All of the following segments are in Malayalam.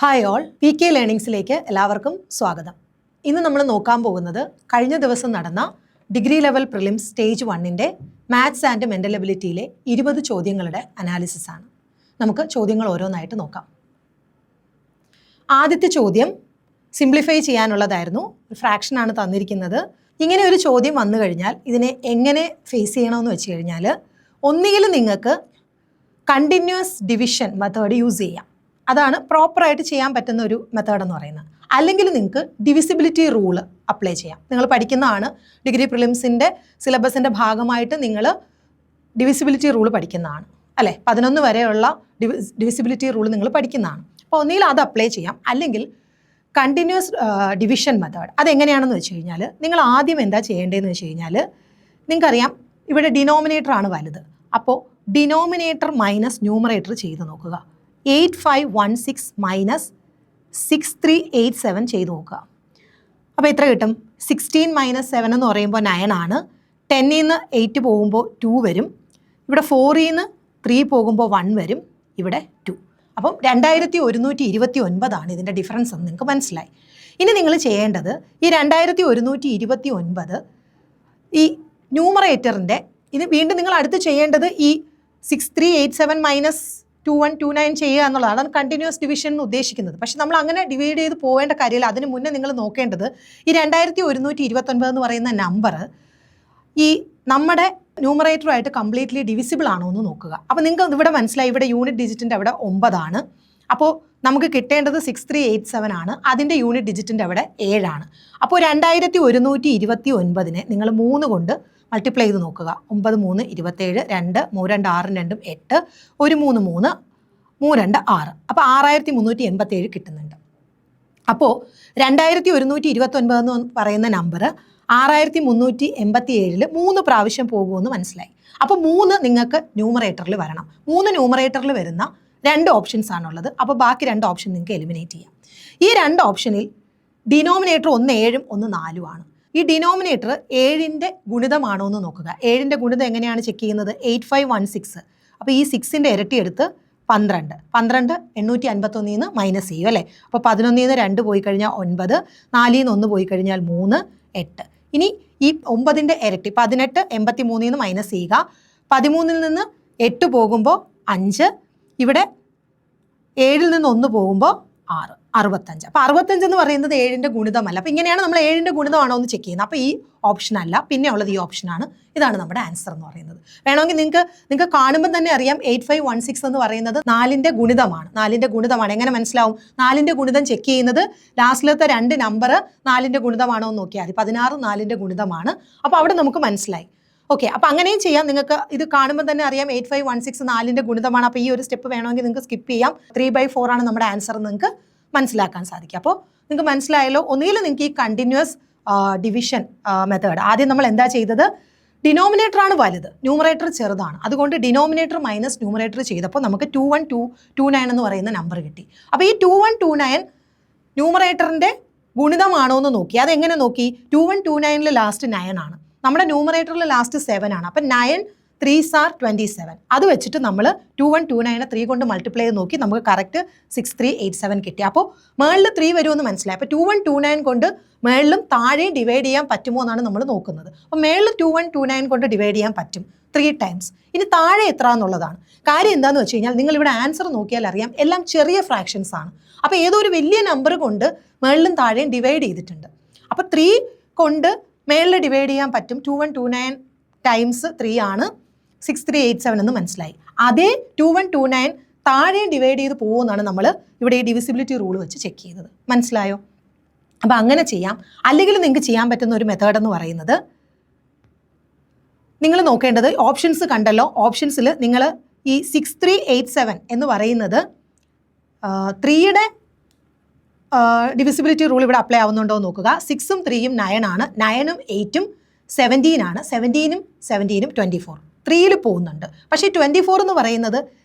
ഹായ് ഓൾ, PK ലേണിംഗ്സിലേക്ക് എല്ലാവർക്കും സ്വാഗതം. ഇന്ന് നമ്മൾ നോക്കാൻ പോകുന്നത് കഴിഞ്ഞ ദിവസം നടന്ന ഡിഗ്രി ലെവൽ പ്രിലിംസ് സ്റ്റേജ് 1-ൻ്റെ മാത്സ് ആൻഡ് മെൻ്റൽ എബിലിറ്റിയിലെ 20 ചോദ്യങ്ങളുടെ അനാലിസിസ് ആണ്. നമുക്ക് ചോദ്യങ്ങൾ ഓരോന്നായിട്ട് നോക്കാം. ആദ്യത്തെ ചോദ്യം സിംപ്ലിഫൈ ചെയ്യാനുള്ളതായിരുന്നു. ഫ്രാക്ഷനാണ് തന്നിരിക്കുന്നത്. ഇങ്ങനെ ഒരു ചോദ്യം വന്നു കഴിഞ്ഞാൽ ഇതിനെ എങ്ങനെ ഫേസ് ചെയ്യണമെന്ന് വെച്ച് കഴിഞ്ഞാൽ, ഒന്നുകിൽ നിങ്ങൾക്ക് കണ്ടിന്യൂസ് ഡിവിഷൻ മെത്തേഡ് യൂസ് ചെയ്യാം. അതാണ് പ്രോപ്പറായിട്ട് ചെയ്യാൻ പറ്റുന്ന ഒരു മെത്തേഡ് എന്ന് പറയുന്നത്. അല്ലെങ്കിൽ നിങ്ങൾക്ക് ഡിവിസിബിലിറ്റി റൂള് അപ്ലൈ ചെയ്യാം. നിങ്ങൾ പഠിക്കുന്നതാണ്, ഡിഗ്രി പ്രിലിംസിൻ്റെ സിലബസിൻ്റെ ഭാഗമായിട്ട് നിങ്ങൾ ഡിവിസിബിലിറ്റി റൂള് പഠിക്കുന്നതാണ് അല്ലേ. 11 വരെയുള്ള ഡിവിസിബിലിറ്റി റൂള് നിങ്ങൾ പഠിക്കുന്നതാണ്. അപ്പോൾ ഒന്നുകിൽ അത് അപ്ലൈ ചെയ്യാം, അല്ലെങ്കിൽ കണ്ടിന്യൂസ് ഡിവിഷൻ മെത്തേഡ്. അതെങ്ങനെയാണെന്ന് വെച്ച് കഴിഞ്ഞാൽ, നിങ്ങൾ ആദ്യം എന്താ ചെയ്യേണ്ടതെന്ന് വെച്ച് കഴിഞ്ഞാൽ, നിങ്ങൾക്കറിയാം ഇവിടെ ഡിനോമിനേറ്റർ ആണ് വലുത്. അപ്പോൾ ഡിനോമിനേറ്റർ മൈനസ് ന്യൂമറേറ്റർ ചെയ്ത് നോക്കുക. 8516 മൈനസ് 6387 ചെയ്ത് നോക്കുക. അപ്പോൾ എത്ര കിട്ടും? 16 മൈനസ് 7 എന്ന് പറയുമ്പോൾ 9 ആണ്. 10-ൽ നിന്ന് 8 പോകുമ്പോൾ 2 വരും. ഇവിടെ 4-ൽ നിന്ന് 3 പോകുമ്പോൾ 1 വരും. ഇവിടെ 2. അപ്പം 2129 ആണ് ഇതിൻ്റെ ഡിഫറൻസ് എന്ന് നിങ്ങൾക്ക് മനസ്സിലായി. ഇനി നിങ്ങൾ ചെയ്യേണ്ടത്, ഈ 2129 ഈ ന്യൂമറേറ്ററിൻ്റെ ഇത് വീണ്ടും നിങ്ങൾ അടുത്ത് ചെയ്യേണ്ടത് ഈ 6387 മൈനസ് 2129 ചെയ്യുക എന്നുള്ളതാണ്. അതാണ് കണ്ടിന്യൂസ് ഡിവിഷൻ എന്ന് ഉദ്ദേശിക്കുന്നത്. പക്ഷെ നമ്മൾ അങ്ങനെ ഡിവൈഡ് ചെയ്ത് പോകേണ്ട കാര്യമില്ല. അതിന് മുന്നേ നിങ്ങൾ നോക്കേണ്ടത് ഈ 2129 എന്ന് പറയുന്ന നമ്പർ ഈ നമ്മുടെ ന്യൂമറേറ്ററുമായിട്ട് കംപ്ലീറ്റ്ലി ഡിവിസിബിൾ ആണോ എന്ന് നോക്കുക. അപ്പോൾ നിങ്ങൾക്ക് ഇവിടെ മനസ്സിലായി, ഇവിടെ യൂണിറ്റ് ഡിജിറ്റിൻ്റെ അവിടെ 9 ആണ്. അപ്പോൾ നമുക്ക് കിട്ടേണ്ടത് 6387 ആണ്. അതിൻ്റെ യൂണിറ്റ് ഡിജിറ്റിൻ്റെ അവിടെ 7 ആണ്. അപ്പോൾ 2129 നിങ്ങൾ 3 കൊണ്ട് മൾട്ടിപ്ലൈ ചെയ്ത് നോക്കുക. 9 3 27, 2 3 2 6 2 8, 1 3 3 3 2 6. അപ്പോൾ 6387 കിട്ടുന്നുണ്ട്. അപ്പോൾ 2129 എന്ന് പറയുന്ന നമ്പർ 6387 3 പ്രാവശ്യം പോകുമെന്ന് മനസ്സിലായി. അപ്പോൾ 3 നിങ്ങൾക്ക് ന്യൂമറേറ്ററിൽ വരണം. 3 ന്യൂമറേറ്ററിൽ വരുന്ന 2 ഓപ്ഷൻസ് ആണുള്ളത്. അപ്പോൾ ബാക്കി 2 ഓപ്ഷൻ നിങ്ങൾക്ക് എലിമിനേറ്റ് ചെയ്യാം. ഈ 2 ഓപ്ഷനിൽ ഡിനോമിനേറ്റർ 1 7 1 4 ആണ്. ഈ ഡിനോമിനേറ്റർ 7-ൻ്റെ ഗുണിതമാണോ എന്ന് നോക്കുക. 7-ൻ്റെ ഗുണിതം എങ്ങനെയാണ് ചെക്ക് ചെയ്യുന്നത്? 8516. അപ്പോൾ ഈ 6-ൻ്റെ ഇരട്ടി എടുത്ത് 12. 12 851 നിന്ന് മൈനസ് ചെയ്യും അല്ലേ. അപ്പോൾ 11-ൽ നിന്ന് 2 പോയി കഴിഞ്ഞാൽ 9, 4-ൽ നിന്ന് 1 പോയി കഴിഞ്ഞാൽ 3 8. ഇനി ഈ 9-ൻ്റെ ഇരട്ടി 18 83 നിന്ന് മൈനസ് ചെയ്യുക. 13-ൽ നിന്ന് 8 പോകുമ്പോൾ 5, ഇവിടെ 7-ൽ നിന്ന് 1 പോകുമ്പോൾ 6 65. അപ്പോൾ 65 എന്ന് പറയുന്നത് 7-ൻ്റെ ഗുണിതമല്ല. അപ്പോൾ ഇങ്ങനെയാണ് നമ്മൾ 7-ൻ്റെ ഗുണിതമാണോ എന്ന് ചെക്ക് ചെയ്യുന്നത്. അപ്പോൾ ഈ ഓപ്ഷൻ അല്ല, പിന്നെ ഉള്ളത് ഈ ഓപ്ഷനാണ്. ഇതാണ് നമ്മുടെ ആൻസർ എന്ന് പറയുന്നത്. വേണമെങ്കിൽ നിങ്ങൾക്ക് കാണുമ്പോൾ തന്നെ അറിയാം, 8516 എന്ന് പറയുന്നത് 4-ൻ്റെ ഗുണിതമാണ്. 4-ൻ്റെ ഗുണിതമാണ്. എങ്ങനെ മനസ്സിലാവും? 4-ൻ്റെ ഗുണിതം ചെക്ക് ചെയ്യുന്നത് ലാസ്റ്റിലത്തെ 2 നമ്പർ 4-ൻ്റെ ഗുണിതമാണോ എന്ന് നോക്കിയാൽ മതി. 16 4-ൻ്റെ ഗുണിതമാണ്. അപ്പോൾ അവിടെ നമുക്ക് മനസ്സിലായി. ഓക്കെ, അപ്പോൾ അങ്ങനെയും ചെയ്യാം. നിങ്ങൾക്ക് ഇത് കാണുമ്പോൾ തന്നെ അറിയാം 8516 4-ൻ്റെ ഗുണിതമാണ്. അപ്പോൾ ഈ ഒരു സ്റ്റെപ്പ് വേണമെങ്കിൽ നിങ്ങൾക്ക് സ്കിപ്പ് ചെയ്യാം. 3/4 ആണ് നമ്മുടെ ആൻസർ എന്ന് നിങ്ങൾക്ക് മനസ്സിലാക്കാൻ സാധിക്കും. അപ്പോൾ നിങ്ങൾക്ക് മനസ്സിലായല്ലോ. ഒന്നുകിൽ നിങ്ങൾക്ക് ഈ കണ്ടിന്യൂസ് ഡിവിഷൻ മെത്തേഡ്, ആദ്യം നമ്മൾ എന്താ ചെയ്തത്? ഡിനോമിനേറ്റർ ആണ് വലുത്, ന്യൂമറേറ്റർ ചെറുതാണ്. അതുകൊണ്ട് ഡിനോമിനേറ്റർ മൈനസ് ന്യൂമറേറ്റർ ചെയ്തപ്പോൾ നമുക്ക് 21229 എന്ന് പറയുന്ന നമ്പർ കിട്ടി. അപ്പോൾ ഈ 2129 ന്യൂമറേറ്ററിൻ്റെ ഗുണിതമാണോ എന്ന് നോക്കി. അതെങ്ങനെ നോക്കി? 2129 ലാസ്റ്റ് 9 ആണ്. നമ്മുടെ ന്യൂമറേറ്ററിൽ ലാസ്റ്റ് 7 ആണ്. അപ്പം 9 3s are 27. അത് വെച്ചിട്ട് നമ്മൾ 2129 3 കൊണ്ട് മൾട്ടിപ്ലൈ ചെയ്ത് നോക്കി. നമുക്ക് കറക്റ്റ് 6387 കിട്ടി. അപ്പോൾ മേളിൽ 3 വരുമെന്ന് മനസ്സിലായി. അപ്പോൾ 2129 കൊണ്ട് മേളിലും താഴെയും ഡിവൈഡ് ചെയ്യാൻ പറ്റുമോ എന്നാണ് നമ്മൾ നോക്കുന്നത്. അപ്പോൾ മേളിൽ 2129 കൊണ്ട് ഡിവൈഡ് ചെയ്യാൻ പറ്റും 3 ടൈംസ്. ഇനി താഴെ എത്ര എന്നുള്ളതാണ് കാര്യം. എന്താണെന്ന് വെച്ച് കഴിഞ്ഞാൽ, നിങ്ങളിവിടെ ആൻസർ നോക്കിയാൽ അറിയാം, എല്ലാം ചെറിയ ഫ്രാക്ഷൻസ് ആണ്. അപ്പോൾ ഏതോ ഒരു വലിയ നമ്പർ കൊണ്ട് മേളിലും താഴെയും ഡിവൈഡ് ചെയ്തിട്ടുണ്ട്. അപ്പോൾ 3 കൊണ്ട് മേളിൽ ഡിവൈഡ് ചെയ്യാൻ പറ്റും. 2129 ടൈംസ് 3 ആണ് 6387 എന്ന് മനസ്സിലായി. അതേ 2129 താഴെ ഡിവൈഡ് ചെയ്ത് പോകുമെന്നാണ് നമ്മൾ ഇവിടെ ഈ ഡിവിസിബിലിറ്റി റൂൾ വെച്ച് ചെക്ക് ചെയ്തത്. മനസ്സിലായോ? അപ്പോൾ അങ്ങനെ ചെയ്യാം. അല്ലെങ്കിൽ നിങ്ങൾക്ക് ചെയ്യാൻ പറ്റുന്ന ഒരു മെത്തേഡ് എന്ന് പറയുന്നത്, നിങ്ങൾ നോക്കേണ്ടത് ഓപ്ഷൻസ് കണ്ടല്ലോ. ഓപ്ഷൻസിൽ നിങ്ങൾ ഈ 6387 എന്ന് പറയുന്നത് 3-യുടെ ഡിവിസിബിലിറ്റി റൂൾ ഇവിടെ അപ്ലൈ ആവുന്നുണ്ടോ എന്ന് നോക്കുക. 6ഉം 3ഉം 9 ആണ്. 9ഉം 8ഉം 17 ആണ്. 17ഉം 24 3-ൽ പോകുന്നുണ്ട്. പക്ഷേ 24 എന്ന് പറയുന്നത്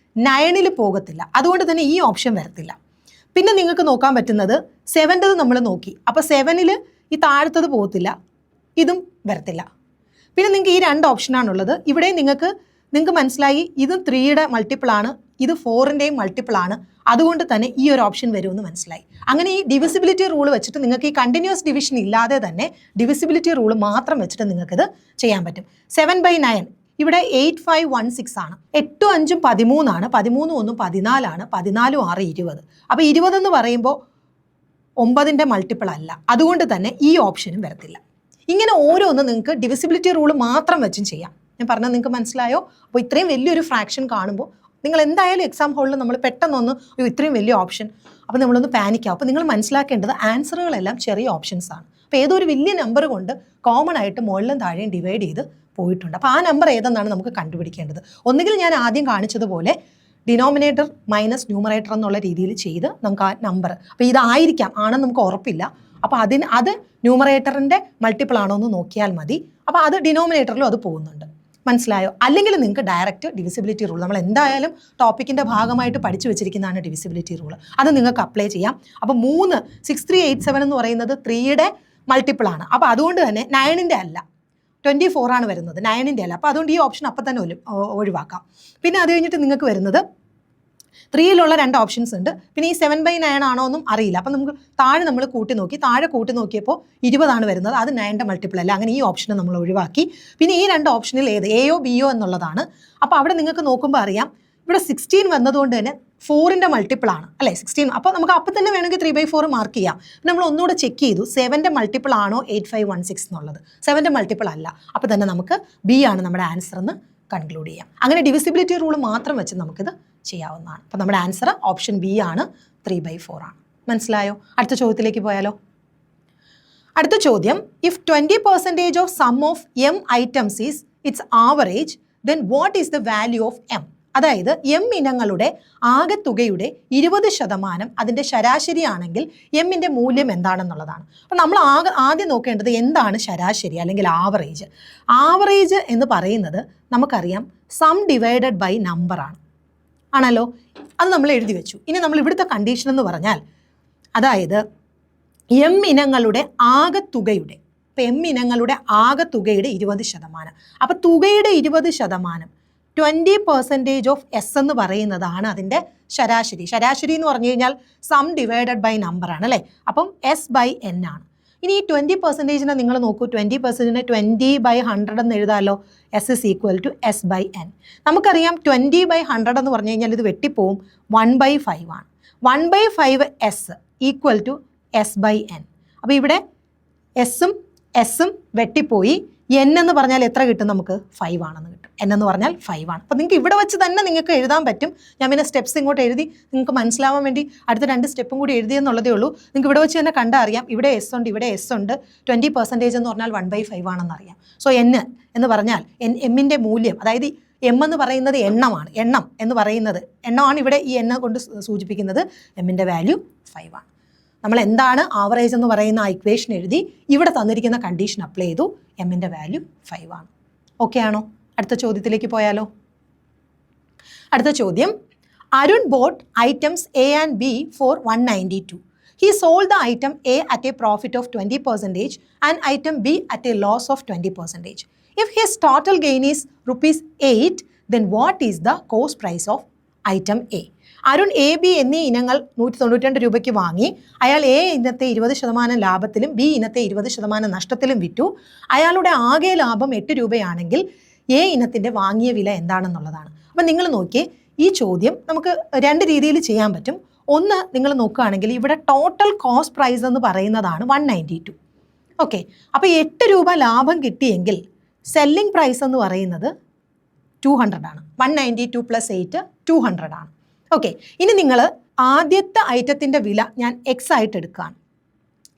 9-ൽ പോകത്തില്ല. അതുകൊണ്ട് തന്നെ ഈ ഓപ്ഷൻ വരത്തില്ല. പിന്നെ നിങ്ങൾക്ക് നോക്കാൻ പറ്റുന്നത് 7-ത് നമ്മൾ നോക്കി. അപ്പോൾ 7-ൽ ഈ താഴത്തത് പോകത്തില്ല, ഇതും വരത്തില്ല. പിന്നെ നിങ്ങൾക്ക് ഈ 2 ഓപ്ഷനാണുള്ളത്. ഇവിടെ നിങ്ങൾക്ക് മനസ്സിലായി, ഇതും 3-യുടെ മൾട്ടിപ്പിൾ ആണ്, ഇത് 4ൻ്റെയും മൾട്ടിപ്പിൾ ആണ്, അതുകൊണ്ട് തന്നെ ഈ ഒരു ഓപ്ഷൻ വരുമെന്ന് മനസ്സിലായി. അങ്ങനെ ഈ ഡിവിസിബിലിറ്റി റൂൾ വെച്ചിട്ട് നിങ്ങൾക്ക് ഈ കണ്ടിന്യൂസ് ഡിവിഷൻ ഇല്ലാതെ തന്നെ ഡിവിസിബിലിറ്റി റൂൾ മാത്രം വെച്ചിട്ട് നിങ്ങൾക്കിത് ചെയ്യാൻ പറ്റും. 7/9 ഇവിടെ 8516 ആണ്. 8 5 13 ആണ്, 13 1 14 ആണ്, 14 6 20. അപ്പോൾ 20 എന്ന് പറയുമ്പോൾ 9ൻ്റെ മൾട്ടിപ്പിൾ അല്ല, അതുകൊണ്ട് തന്നെ ഈ ഓപ്ഷനും വരത്തില്ല. ഇങ്ങനെ ഓരോന്നും നിങ്ങൾക്ക് ഡിവിസിബിലിറ്റി റൂൾ മാത്രം വെച്ചും ചെയ്യാം. ഞാൻ പറഞ്ഞാൽ നിങ്ങൾക്ക് മനസ്സിലായോ? അപ്പോൾ ഇത്രയും വലിയൊരു ഫ്രാക്ഷൻ കാണുമ്പോൾ നിങ്ങൾ എന്തായാലും എക്സാം ഹോളിൽ നമ്മൾ പെട്ടെന്നൊന്ന് ഇത്രയും വലിയ ഓപ്ഷൻ, അപ്പോൾ നമ്മളൊന്ന് പാനിക്കാവും. അപ്പോൾ നിങ്ങൾ മനസ്സിലാക്കേണ്ടത് ആൻസറുകളെല്ലാം ചെറിയ ഓപ്ഷൻസ് ആണ്. അപ്പോൾ ഏതോ ഒരു വലിയ നമ്പർ കൊണ്ട് കോമൺ ആയിട്ട് മുകളിലും താഴെയും ഡിവൈഡ് ചെയ്ത് പോയിട്ടുണ്ട്. അപ്പോൾ ആ നമ്പർ ഏതെന്നാണ് നമുക്ക് കണ്ടുപിടിക്കേണ്ടത്. ഒന്നുകിൽ ഞാൻ ആദ്യം കാണിച്ചതുപോലെ ഡിനോമിനേറ്റർ മൈനസ് ന്യൂമറേറ്റർ എന്നുള്ള രീതിയിൽ ചെയ്ത് നമുക്ക് ആ നമ്പർ, അപ്പോൾ ഇതായിരിക്കാം ആണെന്ന് നമുക്ക് ഉറപ്പില്ല, അപ്പോൾ അത് ന്യൂമറേറ്ററിൻ്റെ മൾട്ടിപ്പിൾ ആണോ എന്ന് നോക്കിയാൽ മതി. അപ്പോൾ അത് ഡിനോമിനേറ്ററിലും അത് പോകുന്നുണ്ട്. മനസ്സിലായോ? അല്ലെങ്കിൽ നിങ്ങൾക്ക് ഡയറക്റ്റ് ഡിവിസിബിലിറ്റി റൂൾ, നമ്മൾ എന്തായാലും ടോപ്പിക്കിൻ്റെ ഭാഗമായിട്ട് പഠിച്ചു വെച്ചിരിക്കുന്നതാണ് ഡിവിസിബിലിറ്റി റൂൾ, അത് നിങ്ങൾക്ക് അപ്ലൈ ചെയ്യാം. അപ്പോൾ 3 6387 എന്ന് പറയുന്നത് 3യുടെ മൾട്ടിപ്പിൾ ആണ്. അപ്പോൾ അതുകൊണ്ട് തന്നെ 9ൻ്റെ അല്ല, 24 ആണ് വരുന്നത്, 9ൻ്റെ അല്ല. അപ്പോൾ അതുകൊണ്ട് ഈ ഓപ്ഷൻ അപ്പം തന്നെ ഒഴിവാക്കാം. പിന്നെ അത് കഴിഞ്ഞിട്ട് നിങ്ങൾക്ക് വരുന്നത് 3യിലുള്ള 2 ഓപ്ഷൻസ് ഉണ്ട്. പിന്നെ ഈ 7/9 ആണോ എന്നും അറിയില്ല. അപ്പം നമുക്ക് താഴെ നമ്മൾ കൂട്ടി നോക്കിയപ്പോൾ 20 ആണ് വരുന്നത്, അത് 9ൻ്റെ മൾട്ടിപ്പിൾ അല്ല. അങ്ങനെ ഈ ഓപ്ഷനെ നമ്മൾ ഒഴിവാക്കി. പിന്നെ ഈ 2 ഓപ്ഷനിൽ ഏത് എയോ ബിയോ എന്നുള്ളതാണ്. അപ്പോൾ അവിടെ നിങ്ങൾക്ക് നോക്കുമ്പോൾ അറിയാം, ഇവിടെ 16 വന്നതുകൊണ്ട് തന്നെ 4ൻ്റെ മൾട്ടിപ്പിൾ ആണ് അല്ലേ 16. അപ്പോൾ നമുക്ക് അപ്പം തന്നെ വേണമെങ്കിൽ 3/4 മാർക്ക് ചെയ്യാം. നമ്മൾ ഒന്നുകൂടെ ചെക്ക് ചെയ്തു, 7ൻ്റെ മൾട്ടിപ്പിൾ ആണോ 8516 എന്നുള്ളത്. 7ൻ്റെ മൾട്ടിപ്പിൾ അല്ല, അപ്പോൾ തന്നെ നമുക്ക് ബി ആണ് നമ്മുടെ ആൻസർ എന്ന് കൺക്ലൂഡ് ചെയ്യാം. അങ്ങനെ ഡിവിസിബിലിറ്റി റൂൾ മാത്രം വെച്ച് നമുക്കിത് ചെയ്യാവുന്നതാണ്. അപ്പോൾ നമ്മുടെ ആൻസർ ഓപ്ഷൻ ബി ആണ്, 3/4 ആണ്. മനസ്സിലായോ? അടുത്ത ചോദ്യത്തിലേക്ക് പോയാലോ? അടുത്ത ചോദ്യം, if 20% of sum of M items is its average, then what is the value of M? അതായത് എം ഇനങ്ങളുടെ ആകെത്തുകയുടെ 20% അതിൻ്റെ ശരാശരി ആണെങ്കിൽ എമ്മിൻ്റെ മൂല്യം എന്താണെന്നുള്ളതാണ്. അപ്പോൾ നമ്മൾ ആദ്യം നോക്കേണ്ടത് എന്താണ് ശരാശരി അല്ലെങ്കിൽ ആവറേജ്. ആവറേജ് എന്ന് പറയുന്നത് നമുക്കറിയാം സം ഡിവൈഡഡ് ബൈ നമ്പർ ആണല്ലോ. അത് നമ്മൾ എഴുതി വെച്ചു. ഇനി നമ്മൾ ഇവിടുത്തെ കണ്ടീഷൻ എന്ന് പറഞ്ഞാൽ, അതായത് എം ഇനങ്ങളുടെ ആകെത്തുകയുടെ, ഇപ്പം എം ഇനങ്ങളുടെ ആകെത്തുകയുടെ 20%. അപ്പോൾ തുകയുടെ 20% 20% ഓഫ് എസ് എന്ന് പറയുന്നതാണ് അതിൻ്റെ ശരാശരി. ശരാശരി എന്ന് പറഞ്ഞു കഴിഞ്ഞാൽ സം ഡിവൈഡഡ് ബൈ നമ്പർ ആണ് അല്ലേ. അപ്പം S/N ആണ്. ഇനി ഈ 20%നെ നിങ്ങൾ നോക്കൂ, 20%നെ 20/100 എന്ന് എഴുതാമല്ലോ. S is equal to S/N. നമുക്കറിയാം 20/100 എന്ന് പറഞ്ഞു കഴിഞ്ഞാൽ ഇത് വെട്ടിപ്പോവും, 1/5 ആണ്. 1/5 S ഈക്വൽ ടു S/N. അപ്പോൾ ഇവിടെ എസ്സും വെട്ടിപ്പോയി. N എന്ന് പറഞ്ഞാൽ എത്ര കിട്ടും നമുക്ക്? 5 ആണെന്ന് കിട്ടും. N എന്ന് പറഞ്ഞാൽ 5 ആണ്. അപ്പോൾ നിങ്ങൾക്ക് ഇവിടെ വെച്ച് തന്നെ നിങ്ങൾക്ക് എഴുതാൻ പറ്റും. ഞാൻ പിന്നെ സ്റ്റെപ്സ് ഇങ്ങോട്ട് എഴുതി നിങ്ങൾക്ക് മനസ്സിലാവാൻ വേണ്ടി അടുത്ത 2 സ്റ്റെപ്പും കൂടി എഴുതിയെന്നുള്ളതേ ഉള്ളൂ. നിങ്ങൾക്ക് ഇവിടെ വെച്ച് തന്നെ കണ്ടാൽ അറിയാം, ഇവിടെ S ഉണ്ട്, ഇവിടെ S ഉണ്ട്. 20% എന്ന് പറഞ്ഞാൽ 1/5 ആണെന്ന് അറിയാം. സോ N എന്ന് പറഞ്ഞാൽ എമ്മിൻ്റെ മൂല്യം, അതായത് എം എന്ന് പറയുന്നത് എണ്ണമാണ്. എണ്ണം എന്ന് പറയുന്നത് എണ്ണമാണ് ഇവിടെ ഈ എണ്ണം കൊണ്ട് സൂചിപ്പിക്കുന്നത്. എമ്മിൻ്റെ വാല്യൂ 5 ആണ്. നമ്മൾ എന്താണ് ആവറേജ് എന്ന് പറയുന്ന ആ ഇക്വേഷൻ എഴുതി ഇവിടെ തന്നിരിക്കുന്ന കണ്ടീഷൻ അപ്ലൈ ചെയ്തു. എമ്മിൻ്റെ വാല്യൂ 5 ആണ്. ഓക്കെ ആണോ? അടുത്ത ചോദ്യത്തിലേക്ക് പോയാലോ? അടുത്ത ചോദ്യം, Arun bought items A and B for 192. He sold the item A at a profit of 20% and item B at a loss of 20%. If his total gain is ₹8, then what is the cost price of item A? Arun A B എന്നീ ഇനങ്ങൾ 192 രൂപയ്ക്ക് വാങ്ങി. അയാൾ എ ഇനത്തെ 20% ലാഭത്തിലും ബി ഇനത്തെ 20% നഷ്ടത്തിലും വിറ്റു. അയാളുടെ ആകെ ലാഭം 8 രൂപയാണെങ്കിൽ എ ഇനത്തിൻ്റെ വാങ്ങിയ വില എന്താണെന്നുള്ളതാണ്. അപ്പം നിങ്ങൾ നോക്കിയേ, ഈ ചോദ്യം നമുക്ക് 2 രീതിയിൽ ചെയ്യാൻ പറ്റും. ഒന്ന്, നിങ്ങൾ നോക്കുകയാണെങ്കിൽ ഇവിടെ ടോട്ടൽ കോസ്റ്റ് പ്രൈസ് എന്ന് പറയുന്നതാണ് 192. ഓക്കെ, അപ്പോൾ 8 രൂപ ലാഭം കിട്ടിയെങ്കിൽ സെല്ലിംഗ് പ്രൈസ് എന്ന് പറയുന്നത് 200 ആണ്. 192 + 8 200 ആണ്. ഓക്കെ, ഇനി നിങ്ങൾ ആദ്യത്തെ ഐറ്റത്തിൻ്റെ വില ഞാൻ എക്സ് ആയിട്ട് എടുക്കുകയാണ്.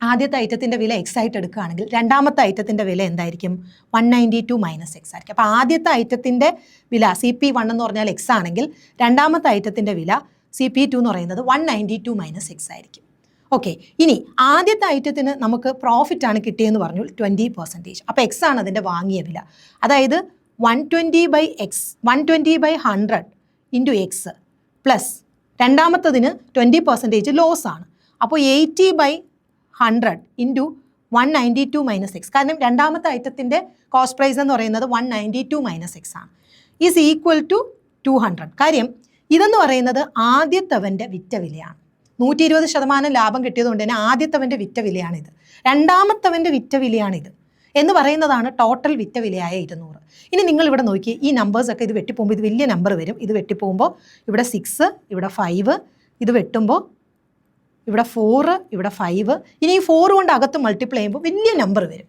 ആദ്യത്തെ ഐറ്റത്തിൻ്റെ വില എക്സ് ആയിട്ട് എടുക്കുകയാണെങ്കിൽ രണ്ടാമത്തെ ഐറ്റത്തിൻ്റെ വില എന്തായിരിക്കും? 192 - X ആയിരിക്കും. അപ്പോൾ ആദ്യത്തെ ഐറ്റത്തിൻ്റെ വില CP1 എന്ന് പറഞ്ഞാൽ എക്സ് ആണെങ്കിൽ രണ്ടാമത്തെ ഐറ്റത്തിൻ്റെ വില CP2 എന്ന് പറയുന്നത് 192 - X ആയിരിക്കും. ഓക്കെ, ഇനി ആദ്യത്തെ ഐറ്റത്തിന് നമുക്ക് പ്രോഫിറ്റ് ആണ് കിട്ടിയെന്ന് പറഞ്ഞു 20%. അപ്പോൾ എക്സ് ആണ് അതിൻ്റെ വാങ്ങിയ വില. അതായത് 120/100 ഇൻറ്റു എക്സ് പ്ലസ് രണ്ടാമത്തതിന് 20% ലോസ് ആണ്. അപ്പോൾ 80/100 ഇൻറ്റു 192 - X. കാരണം രണ്ടാമത്തെ ഐറ്റത്തിൻ്റെ കോസ്റ്റ് പ്രൈസ് എന്ന് പറയുന്നത് 192 - X ആണ്. Is equal to 200. കാര്യം ഇതെന്ന് പറയുന്നത് ആദ്യത്തവൻ്റെ വിറ്റ വിലയാണ്. 120% ലാഭം കിട്ടിയതുകൊണ്ട് തന്നെ ആദ്യത്തവൻ്റെ വിറ്റ വിലയാണിത്. രണ്ടാമത്തവൻ്റെ വിറ്റ വിലയാണിത് എന്ന് പറയുന്നതാണ് ടോട്ടൽ വിറ്റ വിലയായ 200. ഇനി നിങ്ങൾ ഇവിടെ നോക്കി, ഈ നമ്പേഴ്സൊക്കെ ഇത് വെട്ടിപ്പോകുമ്പോൾ ഇത് വലിയ നമ്പർ വരും. ഇത് വെട്ടിപ്പോകുമ്പോൾ ഇവിടെ 6, ഇവിടെ 5, ഇത് വെട്ടുമ്പോൾ ഇവിടെ 4, ഇവിടെ 5. ഇനി ഈ 4 കൊണ്ട് അകത്ത് മൾട്ടിപ്ലൈ ചെയ്യുമ്പോൾ വലിയ നമ്പർ വരും.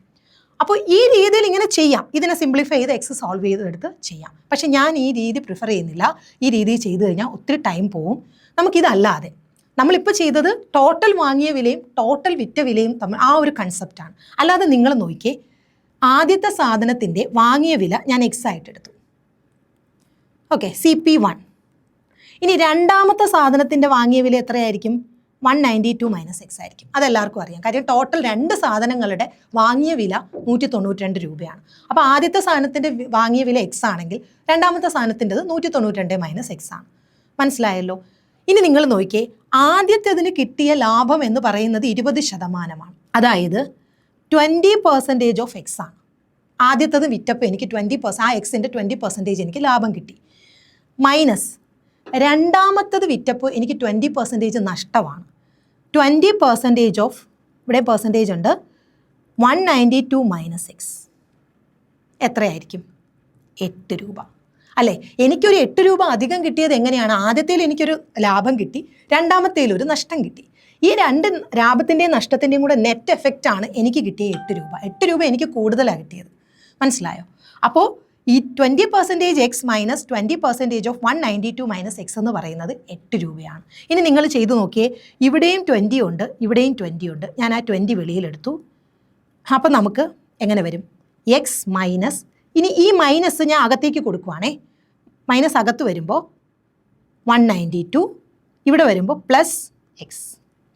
അപ്പോൾ ഈ രീതിയിൽ ഇങ്ങനെ ചെയ്യാം. ഇതിനെ സിംപ്ലിഫൈ ചെയ്ത് എക്സ് സോൾവ് ചെയ്തെടുത്ത് ചെയ്യാം. പക്ഷെ ഞാൻ ഈ രീതി പ്രിഫർ ചെയ്യുന്നില്ല. ഈ രീതി ചെയ്ത് കഴിഞ്ഞാൽ ഒത്തിരി ടൈം പോവും. നമുക്കിതല്ലാതെ നമ്മളിപ്പോൾ ചെയ്തത് ടോട്ടൽ വാങ്ങിയ വിലയും ടോട്ടൽ വിറ്റ വിലയും തമ്മിൽ ആ ഒരു കൺസെപ്റ്റാണ്. അല്ലാതെ നിങ്ങൾ നോക്കിയേ, ആദ്യത്തെ സാധനത്തിൻ്റെ വാങ്ങിയ വില ഞാൻ എക്സ് ആയിട്ട് എടുത്തു. Okay, CP1. ഇനി രണ്ടാമത്തെ സാധനത്തിൻ്റെ വാങ്ങിയ വില എത്രയായിരിക്കും? 192 - x ആയിരിക്കും. അതെല്ലാവർക്കും അറിയാം. കാര്യം ടോട്ടൽ 2 സാധനങ്ങളുടെ വാങ്ങിയ വില 192 രൂപയാണ്. അപ്പോൾ ആദ്യത്തെ സാധനത്തിൻ്റെ വാങ്ങിയ വില എക്സ് ആണെങ്കിൽ രണ്ടാമത്തെ സാധനത്തിൻ്റെത് 192 - x ആണ്. മനസ്സിലായല്ലോ? ഇനി നിങ്ങൾ നോക്കിയേ, ആദ്യത്തേതിന് കിട്ടിയ ലാഭം എന്ന് പറയുന്നത് 20%. അതായത് 20% ഓഫ് എക്സ് ആണ്. ആദ്യത്തേത് വിറ്റപ്പോൾ എനിക്ക് 20%, ആ എക്സിൻ്റെ 20% എനിക്ക് ലാഭം കിട്ടി. മൈനസ് രണ്ടാമത്തത് വിറ്റപ്പോൾ എനിക്ക് 20% നഷ്ടമാണ്. 20% ഓഫ്, ഇവിടെ പെർസെൻറ്റേജ് ഉണ്ട്, 192 - x എത്രയായിരിക്കും? 8 രൂപ. അല്ലേ? എനിക്കൊരു 8 രൂപ അധികം കിട്ടിയത് എങ്ങനെയാണ്? ആദ്യത്തേൽ എനിക്കൊരു ലാഭം കിട്ടി, രണ്ടാമത്തേൽ ഒരു നഷ്ടം കിട്ടി. ഈ 2 ലാഭത്തിൻ്റെയും നഷ്ടത്തിൻ്റെയും കൂടെ നെറ്റ് എഫക്റ്റാണ് എനിക്ക് കിട്ടിയ 8 രൂപ. 8 രൂപ എനിക്ക് കൂടുതലാണ് കിട്ടിയത്. മനസ്സിലായോ? അപ്പോൾ ഈ 20% എക്സ് മൈനസ് 20% ഓഫ് 192 - x എന്ന് പറയുന്നത് 8 രൂപയാണ്. ഇനി നിങ്ങൾ ചെയ്തു നോക്കിയേ, ഇവിടെയും 20 ഉണ്ട്, ഇവിടെയും 20 ഉണ്ട്. ഞാൻ ആ 20 വെളിയിലെടുത്തു. അപ്പം നമുക്ക് എങ്ങനെ വരും? എക്സ് മൈനസ്, ഇനി ഈ മൈനസ് ഞാൻ അകത്തേക്ക് കൊടുക്കുവാണേ, മൈനസ് അകത്ത് വരുമ്പോൾ 192, ഇവിടെ വരുമ്പോൾ പ്ലസ് എക്സ്,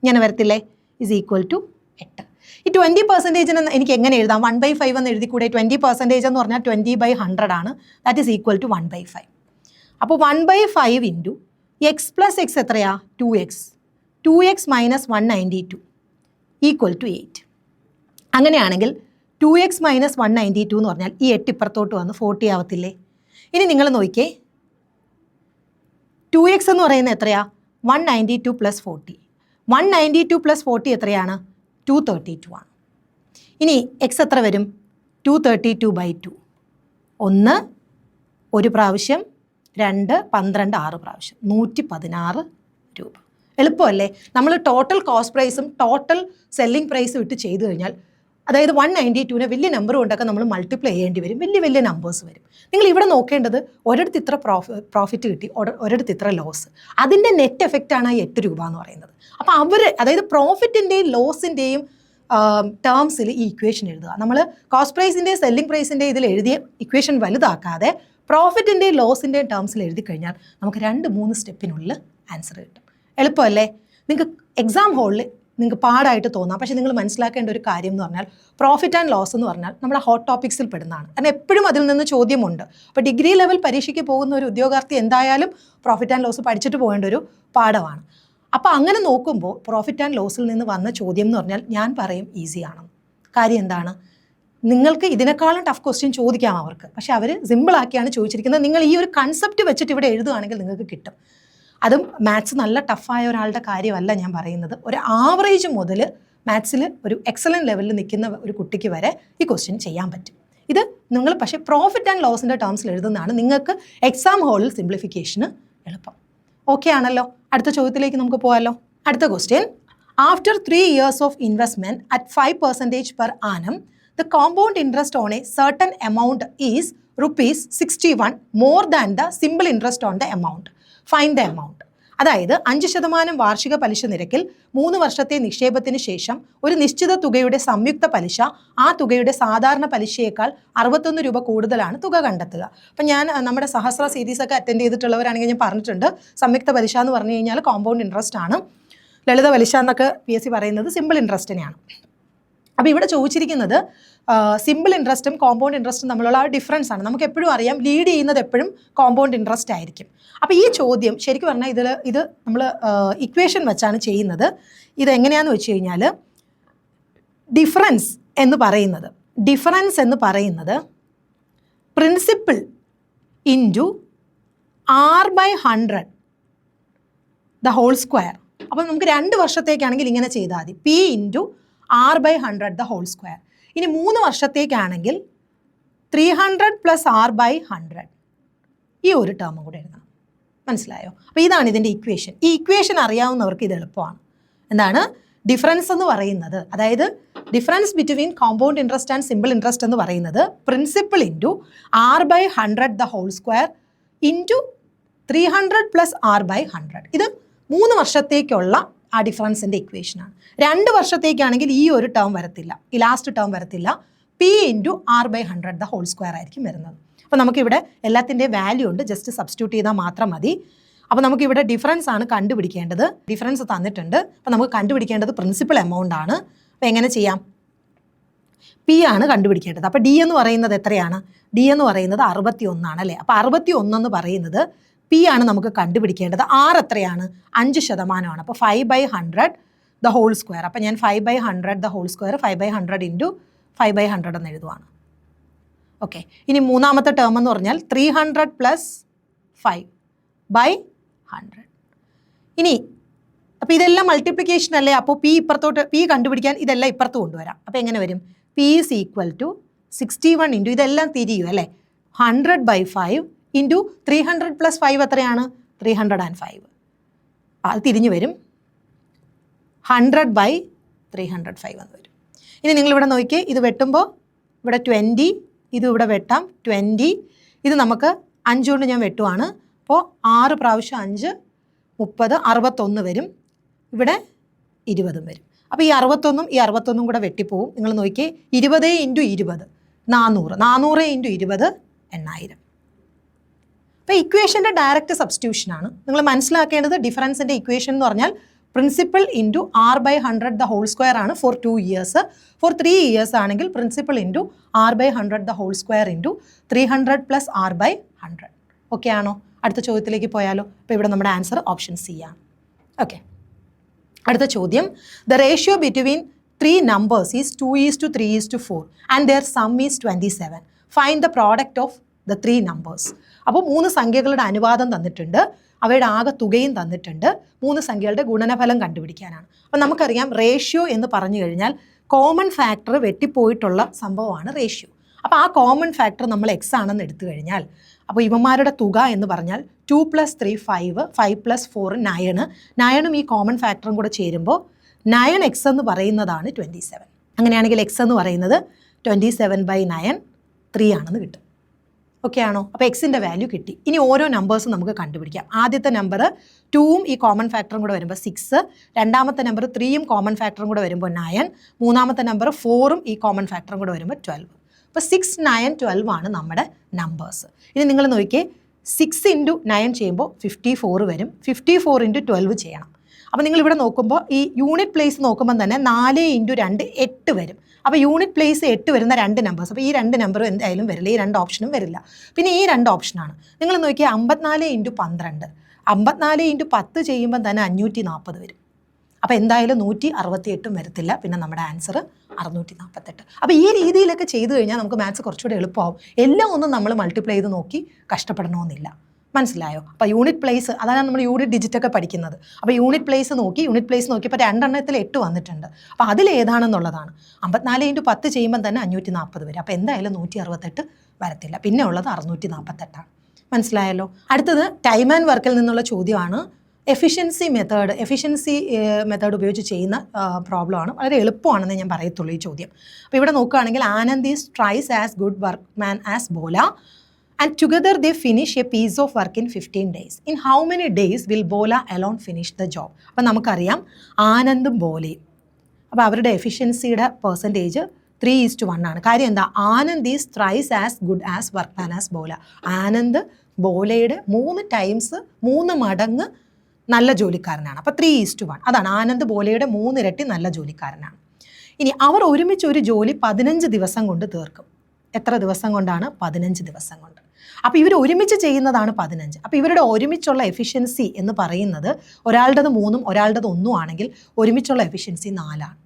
ഇങ്ങനെ വരത്തില്ലേ? Is equal to 8. ഈ 20% എനിക്ക് എങ്ങനെ എഴുതാം? 1/5 എന്ന് എഴുതി കൂടെ? 20% എന്ന് പറഞ്ഞാൽ 20/100 ആണ്. That is equal to 1/5. അപ്പോൾ 1/5 ഇൻറ്റു എക്സ് പ്ലസ് എക്സ് എത്രയാ? 2x. 2x minus 192 equal to 8. അങ്ങനെയാണെങ്കിൽ 2x മൈനസ് 192 എന്ന് പറഞ്ഞാൽ ഈ 8 ഇപ്പുറത്തോട്ട് വന്ന് 40 ആവത്തില്ലേ? ഇനി നിങ്ങൾ നോക്കിയേ, 2x എന്ന് പറയുന്നത് എത്രയാ? 192 പ്ലസ് 40. 192 പ്ലസ് 40 എത്രയാണ്? 232 ആണ്. ഇനി എക്സ് എത്ര വരും? 232/2. 1 ഒരു പ്രാവശ്യം, 2 12 6 പ്രാവശ്യം, 116 രൂപ. എളുപ്പമല്ലേ? നമ്മൾ ടോട്ടൽ കോസ്റ്റ് പ്രൈസും ടോട്ടൽ സെല്ലിംഗ് പ്രൈസും ഇട്ട് ചെയ്തു കഴിഞ്ഞാൽ, അതായത് 192നെ വലിയ നമ്പർ കൊണ്ടൊക്കെ നമ്മൾ മൾട്ടിപ്ലൈ ചെയ്യേണ്ടി വരും. വലിയ വലിയ നമ്പേഴ്സ് വരും. നിങ്ങൾ ഇവിടെ നോക്കേണ്ടത് ഒരിടത്ത് ഇത്ര പ്രോഫിറ്റ് കിട്ടി, ഒരിടത്ത് ഇത്ര ലോസ്. അതിൻ്റെ നെറ്റ് എഫക്റ്റാണ് 8 രൂപ എന്ന് പറയുന്നത്. അപ്പോൾ അവർ, അതായത് പ്രോഫിറ്റിൻ്റെയും ലോസിൻ്റെയും ടേംസിൽ ഈ ഇക്വേഷൻ എഴുതുക. നമ്മൾ കോസ്റ്റ് പ്രൈസിൻ്റെയും സെല്ലിംഗ് പ്രൈസിൻ്റെയും ഇതിൽ എഴുതിയ ഇക്വേഷൻ വലുതാക്കാതെ പ്രോഫിറ്റിൻ്റെയും ലോസിൻ്റെയും ടേംസിൽ എഴുതി കഴിഞ്ഞാൽ നമുക്ക് 2-3 സ്റ്റെപ്പിനുള്ളിൽ ആൻസർ കിട്ടും. എളുപ്പമല്ലേ? നിങ്ങൾക്ക് എക്സാം ഹോളിൽ നിങ്ങൾക്ക് പാടായിട്ട് തോന്നാം. പക്ഷേ നിങ്ങൾ മനസ്സിലാക്കേണ്ട ഒരു കാര്യം എന്ന് പറഞ്ഞാൽ, പ്രോഫിറ്റ് ആൻഡ് ലോസ് എന്ന് പറഞ്ഞാൽ നമ്മുടെ ഹോട്ട് ടോപ്പിക്സിൽ പെടുന്നതാണ്. കാരണം എപ്പോഴും അതിൽ നിന്ന് ചോദ്യമുണ്ട്. അപ്പോൾ ഡിഗ്രി ലെവൽ പരീക്ഷയ്ക്ക് പോകുന്ന ഒരു ഉദ്യോഗാർത്ഥി എന്തായാലും പ്രോഫിറ്റ് ആൻഡ് ലോസ് പഠിച്ചിട്ട് പോകേണ്ട ഒരു പാഠമാണ്. അപ്പോൾ അങ്ങനെ നോക്കുമ്പോൾ പ്രോഫിറ്റ് ആൻഡ് ലോസിൽ നിന്ന് വന്ന ചോദ്യം എന്ന് പറഞ്ഞാൽ ഞാൻ പറയും ഈസിയാണ്. കാര്യം എന്താണ്? നിങ്ങൾക്ക് ഇതിനേക്കാളും ടഫ് ക്വസ്റ്റ്യൻ ചോദിക്കാം അവർക്ക്, പക്ഷേ അവർ സിമ്പിളാക്കിയാണ് ചോദിച്ചിരിക്കുന്നത്. നിങ്ങൾ ഈ ഒരു കൺസെപ്റ്റ് വെച്ചിട്ട് ഇവിടെ എഴുതുകയാണെങ്കിൽ നിങ്ങൾക്ക് കിട്ടും. അതും മാത്സ് നല്ല ടഫായ ഒരാളുടെ കാര്യമല്ല ഞാൻ പറയുന്നത്. ഒരു ആവറേജ് മുതൽ മാത്സിൽ ഒരു എക്സലൻറ്റ് ലെവലിൽ നിൽക്കുന്ന ഒരു കുട്ടിക്ക് വരെ ഈ ക്വസ്റ്റ്യൻ ചെയ്യാൻ പറ്റും. ഇത് നിങ്ങൾ പക്ഷേ പ്രോഫിറ്റ് ആൻഡ് ലോസിൻ്റെ ടേംസിൽ എഴുതുന്നതാണ് നിങ്ങൾക്ക് എക്സാം ഹോളിൽ സിംപ്ലിഫിക്കേഷന് എളുപ്പം. ഓക്കെ ആണല്ലോ? അടുത്ത ചോദ്യത്തിലേക്ക് നമുക്ക് പോകാമല്ലോ. അടുത്ത question, after 3 years of investment at 5% per annum, the compound interest on a certain amount is ₹61 more than the simple interest on the amount. Find the amount. അതായത് 5% വാർഷിക പലിശ നിരക്കിൽ 3 വർഷത്തെ നിക്ഷേപത്തിന് ശേഷം ഒരു നിശ്ചിത തുകയുടെ സംയുക്ത പലിശ ആ തുകയുടെ സാധാരണ പലിശയേക്കാൾ 61 രൂപ കൂടുതലാണ് തുക കണ്ടെത്തുക. അപ്പം ഞാൻ നമ്മുടെ സഹസ്ര സീരീസൊക്കെ അറ്റൻഡ് ചെയ്തിട്ടുള്ളവരാണെങ്കിൽ ഞാൻ പറഞ്ഞിട്ടുണ്ട്, സംയുക്ത പലിശ എന്ന് പറഞ്ഞു കഴിഞ്ഞാൽ കോമ്പൗണ്ട് ഇൻട്രസ്റ്റ് ആണ്. ലളിത പലിശ എന്നൊക്കെ PSC പറയുന്നത് സിമ്പിൾ ഇൻട്രസ്റ്റിനെയാണ്. അപ്പോൾ ഇവിടെ ചോദിച്ചിരിക്കുന്നത് സിമ്പിൾ ഇൻട്രസ്റ്റും കോമ്പൗണ്ട് ഇൻട്രസ്റ്റും തമ്മിലുള്ള ആ ഡിഫറൻസ് ആണ്. നമുക്ക് എപ്പോഴും അറിയാം ലീഡ് ചെയ്യുന്നത് എപ്പോഴും കോമ്പൗണ്ട് ഇൻട്രസ്റ്റ് ആയിരിക്കും. അപ്പോൾ ഈ ചോദ്യം ശരിക്കും പറഞ്ഞാൽ ഇത് നമ്മൾ ഇക്വേഷൻ വെച്ചാണ് ചെയ്യുന്നത്. ഇതെങ്ങനെയാണെന്ന് വെച്ച് കഴിഞ്ഞാൽ ഡിഫറൻസ് എന്ന് പറയുന്നത് principal into R/100 the whole square. അപ്പം നമുക്ക് 2 വർഷത്തേക്കാണെങ്കിൽ ഇങ്ങനെ ചെയ്താൽ മതി, P into r/100 the whole square. ഇനി 3 വർഷത്തേക്കാണെങ്കിൽ 300 + r/100 ഈ ഒരു ടേമും കൂടെ എഴുതണം. മനസ്സിലായോ? അപ്പോൾ ഇതാണ് ഇതിൻ്റെ ഇക്വേഷൻ. ഈ ഇക്വേഷൻ അറിയാവുന്നവർക്ക് ഇത് എളുപ്പമാണ്. എന്താണ് ഡിഫറൻസ് എന്ന് പറയുന്നത്? അതായത് difference between compound interest and simple interest എന്ന് പറയുന്നത് principal into r/100 the whole square into 300 + r/100. ഇത് 3 വർഷത്തേക്കുള്ള ആ ഡിഫറൻസിൻ്റെ ഇക്വേഷനാണ്. 2 വർഷത്തേക്കാണെങ്കിൽ ഈ ഒരു ടേം വരത്തില്ല, ഈ ലാസ്റ്റ് ടേം വരത്തില്ല, P into r/100 the whole square ആയിരിക്കും വരുന്നത്. അപ്പോൾ നമുക്കിവിടെ എല്ലാത്തിൻ്റെ വാല്യൂ ഉണ്ട്, ജസ്റ്റ് സബ്സ്റ്റിറ്റ്യൂട്ട് ചെയ്താൽ മാത്രം മതി. അപ്പോൾ നമുക്കിവിടെ ഡിഫറൻസ് ആണ് കണ്ടുപിടിക്കേണ്ടത്. ഡിഫറൻസ് തന്നിട്ടുണ്ട്. അപ്പോൾ നമുക്ക് കണ്ടുപിടിക്കേണ്ടത് പ്രിൻസിപ്പൽ എമൗണ്ട് ആണ്. അപ്പോൾ എങ്ങനെ ചെയ്യാം? പി ആണ് കണ്ടുപിടിക്കേണ്ടത്. അപ്പോൾ ഡി എന്ന് പറയുന്നത് എത്രയാണ്? ഡി എന്ന് പറയുന്നത് 61 ആണ് അല്ലേ? അപ്പോൾ 61 എന്ന് പറയുന്നത് പി ആണ് നമുക്ക് കണ്ടുപിടിക്കേണ്ടത്. ആർ എത്രയാണ്? 5% അപ്പോൾ 5/100 ദ ഹോൾ സ്ക്വയർ. അപ്പോൾ ഞാൻ 5/100 ദ ഹോൾ സ്ക്വയർ 5/100 ഇൻറ്റു 5/100 എന്ന് എഴുതുവാണ്. ഓക്കെ. ഇനി മൂന്നാമത്തെ ടേം എന്ന് പറഞ്ഞാൽ 300 + 5/100. ഇനി അപ്പോൾ ഇതെല്ലാം മൾട്ടിപ്ലിക്കേഷൻ അല്ലേ? അപ്പോൾ പി ഇപ്പുറത്തോട്ട്, പി കണ്ടുപിടിക്കാൻ ഇതെല്ലാം ഇപ്പുറത്ത് കൊണ്ടുവരാം. അപ്പോൾ എങ്ങനെ വരും? P is equal to 61 into ഇതെല്ലാം തിരിയും അല്ലേ, 100/5 ഇൻറ്റു 300 + 5 എത്രയാണ്? 305. അത് തിരിഞ്ഞു വരും 100/305 എന്ന് വരും. ഇനി നിങ്ങളിവിടെ നോക്കിയേ, ഇത് വെട്ടുമ്പോൾ ഇവിടെ 20, ഇത് ഇവിടെ വെട്ടാം 20, ഇത് നമുക്ക് 5 കൊണ്ട് ഞാൻ വെട്ടുവാണ്. അപ്പോൾ 6 പ്രാവശ്യം 5 30, 61 വരും. ഇവിടെ 20 വരും. അപ്പോൾ ഈ 61 ഈ 61 കൂടെ വെട്ടിപ്പോവും. നിങ്ങൾ നോക്കിയേ, 20 × 20 400, 400 × 20 8000. അപ്പോൾ ഇക്വേഷൻ്റെ ഡയറക്റ്റ് സബ്സ്റ്റിറ്റ്യൂഷനാണ്. നിങ്ങൾ മനസ്സിലാക്കേണ്ടത് ഡിഫറൻസിൻ്റെ ഇക്വേഷൻ എന്ന് പറഞ്ഞാൽ principal into r/100 the whole square ആണ് ഫോർ 2 ഇയേഴ്സ്. ഫോർ 3 ഇയേഴ്സ് ആണെങ്കിൽ principal into r/100 the whole square into 300 + r/100. Okay ആണോ? അടുത്ത ചോദ്യത്തിലേക്ക് പോയാലോ? അപ്പോൾ ഇവിടെ നമ്മുടെ ആൻസർ ഓപ്ഷൻ സി ആണ്. ഓക്കെ. അടുത്ത ചോദ്യം, the ratio between 3 numbers is 2:3:4 and their sum is 27. Find the product of the 3 numbers. അപ്പോൾ 3 സംഖ്യകളുടെ അനുപാതം തന്നിട്ടുണ്ട്, അവയുടെ ആകെ തുകയും തന്നിട്ടുണ്ട്, 3 സംഖ്യകളുടെ ഗുണനഫലം കണ്ടുപിടിക്കാനാണ്. അപ്പോൾ നമുക്കറിയാം റേഷ്യോ എന്ന് പറഞ്ഞു കഴിഞ്ഞാൽ കോമൺ ഫാക്ടർ വെട്ടിപ്പോയിട്ടുള്ള സംഭവമാണ് റേഷ്യോ. അപ്പോൾ ആ കോമൺ ഫാക്ടർ നമ്മൾ എക്സ് ആണെന്ന് എടുത്തു കഴിഞ്ഞാൽ, അപ്പോൾ ഇവന്മാരുടെ തുക എന്ന് പറഞ്ഞാൽ 2 + 3 5, 5 + 4 9, 9ഉം ഈ കോമൺ ഫാക്ടറും കൂടെ ചേരുമ്പോൾ 9x എന്ന് പറയുന്നതാണ് 27. അങ്ങനെയാണെങ്കിൽ എക്സ് എന്ന് പറയുന്നത് 27/9 3 ആണെന്ന് കിട്ടും. ഓക്കെ ആണോ? അപ്പോൾ എക്സിൻ്റെ വാല്യൂ കിട്ടി. ഇനി ഓരോ നമ്പേഴ്സും നമുക്ക് കണ്ടുപിടിക്കാം. ആദ്യത്തെ നമ്പർ 2ഉം ഈ കോമൺ ഫാക്ടറും കൂടെ വരുമ്പോൾ 6, രണ്ടാമത്തെ നമ്പർ 3ഉം കോമൺ ഫാക്ടറും കൂടെ വരുമ്പോൾ 9, മൂന്നാമത്തെ നമ്പർ 4ഉം ഈ കോമൺ ഫാക്ടറും കൂടെ വരുമ്പോൾ 12. അപ്പോൾ 6, 9, 12 ആണ് നമ്മുടെ നമ്പേഴ്സ്. ഇനി നിങ്ങൾ നോക്കിയേ, 6 × 9 ചെയ്യുമ്പോൾ 54 വരും, 54 × 12 ചെയ്യണം. അപ്പോൾ നിങ്ങളിവിടെ നോക്കുമ്പോൾ ഈ യൂണിറ്റ് പ്ലേസ് നോക്കുമ്പോൾ തന്നെ 4 × 2 8 വരും. അപ്പോൾ യൂണിറ്റ് പ്ലേസ് 8 വരുന്ന 2 നമ്പേഴ്സ്. അപ്പോൾ ഈ 2 നമ്പറും എന്തായാലും വരില്ല, ഈ 2 ഓപ്ഷനും വരില്ല. പിന്നെ ഈ 2 ഓപ്ഷനാണ്. നിങ്ങൾ നോക്കിയാൽ 54 × 12, 54 × 10 ചെയ്യുമ്പോൾ തന്നെ 540 വരും. അപ്പോൾ എന്തായാലും 168 വരത്തില്ല. പിന്നെ നമ്മുടെ ആൻസർ 648. അപ്പോൾ ഈ രീതിയിലൊക്കെ ചെയ്തു കഴിഞ്ഞാൽ നമുക്ക് മാത്സ് കുറച്ചുകൂടി എളുപ്പമാവും. എല്ലാം ഒന്നും നമ്മൾ മൾട്ടിപ്ലൈ ചെയ്ത് നോക്കി കഷ്ടപ്പെടണമെന്നില്ല. മനസ്സിലായോ? അപ്പോൾ യൂണിറ്റ് പ്ലേസ്, അതാണ് നമ്മൾ യൂണിറ്റ് ഡിജിറ്റൊക്കെ പഠിക്കുന്നത്. അപ്പോൾ യൂണിറ്റ് പ്ലേസ് നോക്കിയപ്പോൾ 2 എണ്ണത്തിൽ 8 വന്നിട്ടുണ്ട്. അപ്പോൾ അതിലേതാണെന്നുള്ളതാണ്. 54 × 10 ചെയ്യുമ്പോൾ തന്നെ 540 വരും. അപ്പോൾ എന്തായാലും 168 വരത്തില്ല. പിന്നെ ഉള്ളത് 648 ആണ്. മനസ്സിലായല്ലോ? അടുത്തത് ടൈം ആൻഡ് വർക്കിൽ നിന്നുള്ള ചോദ്യമാണ്. എഫിഷ്യൻസി മെത്തേഡ് ഉപയോഗിച്ച് ചെയ്യുന്ന പ്രോബ്ലമാണ്. വളരെ എളുപ്പമാണെന്ന് ഞാൻ പറയത്തുള്ളൂ ഈ ചോദ്യം. അപ്പോൾ ഇവിടെ നോക്കുകയാണെങ്കിൽ Anand is thrice as good work man as Bola and together they finish a piece of work in 15 days. In how many days will Bola alone finish the job? അപ്പോൾ നമുക്കറിയാം ആനന്ദും ബോലയും, അപ്പോൾ അവരുടെ എഫിഷ്യൻസിയുടെ പെർസെൻറ്റേജ് 3:1 ആണ്. കാര്യം എന്താ? Anand is thrice as good as work man as Bola. Anand ബോലയുടെ 3 ടൈംസ് 3 മടങ്ങ് നല്ല ജോലിക്കാരനാണ്. അപ്പോൾ 3:1 അതാണ്. ആനന്ദ് ബോലയുടെ 3 ഇരട്ടി നല്ല ജോലിക്കാരനാണ്. ഇനി അവർ ഒരുമിച്ച് ഒരു ജോലി 15 ദിവസം കൊണ്ട് തീർക്കും. എത്ര ദിവസം കൊണ്ടാണ്? 15 ദിവസം കൊണ്ട്. അപ്പോൾ ഇവർ ഒരുമിച്ച് ചെയ്യുന്നതാണ് 15. അപ്പോൾ ഇവരുടെ ഒരുമിച്ചുള്ള എഫിഷ്യൻസി എന്ന് പറയുന്നത് ഒരാളുടേത് 3ഉം ഒരാളുടേത് 1ഉം ആണെങ്കിൽ ഒരുമിച്ചുള്ള എഫിഷ്യൻസി 4 ആണ്.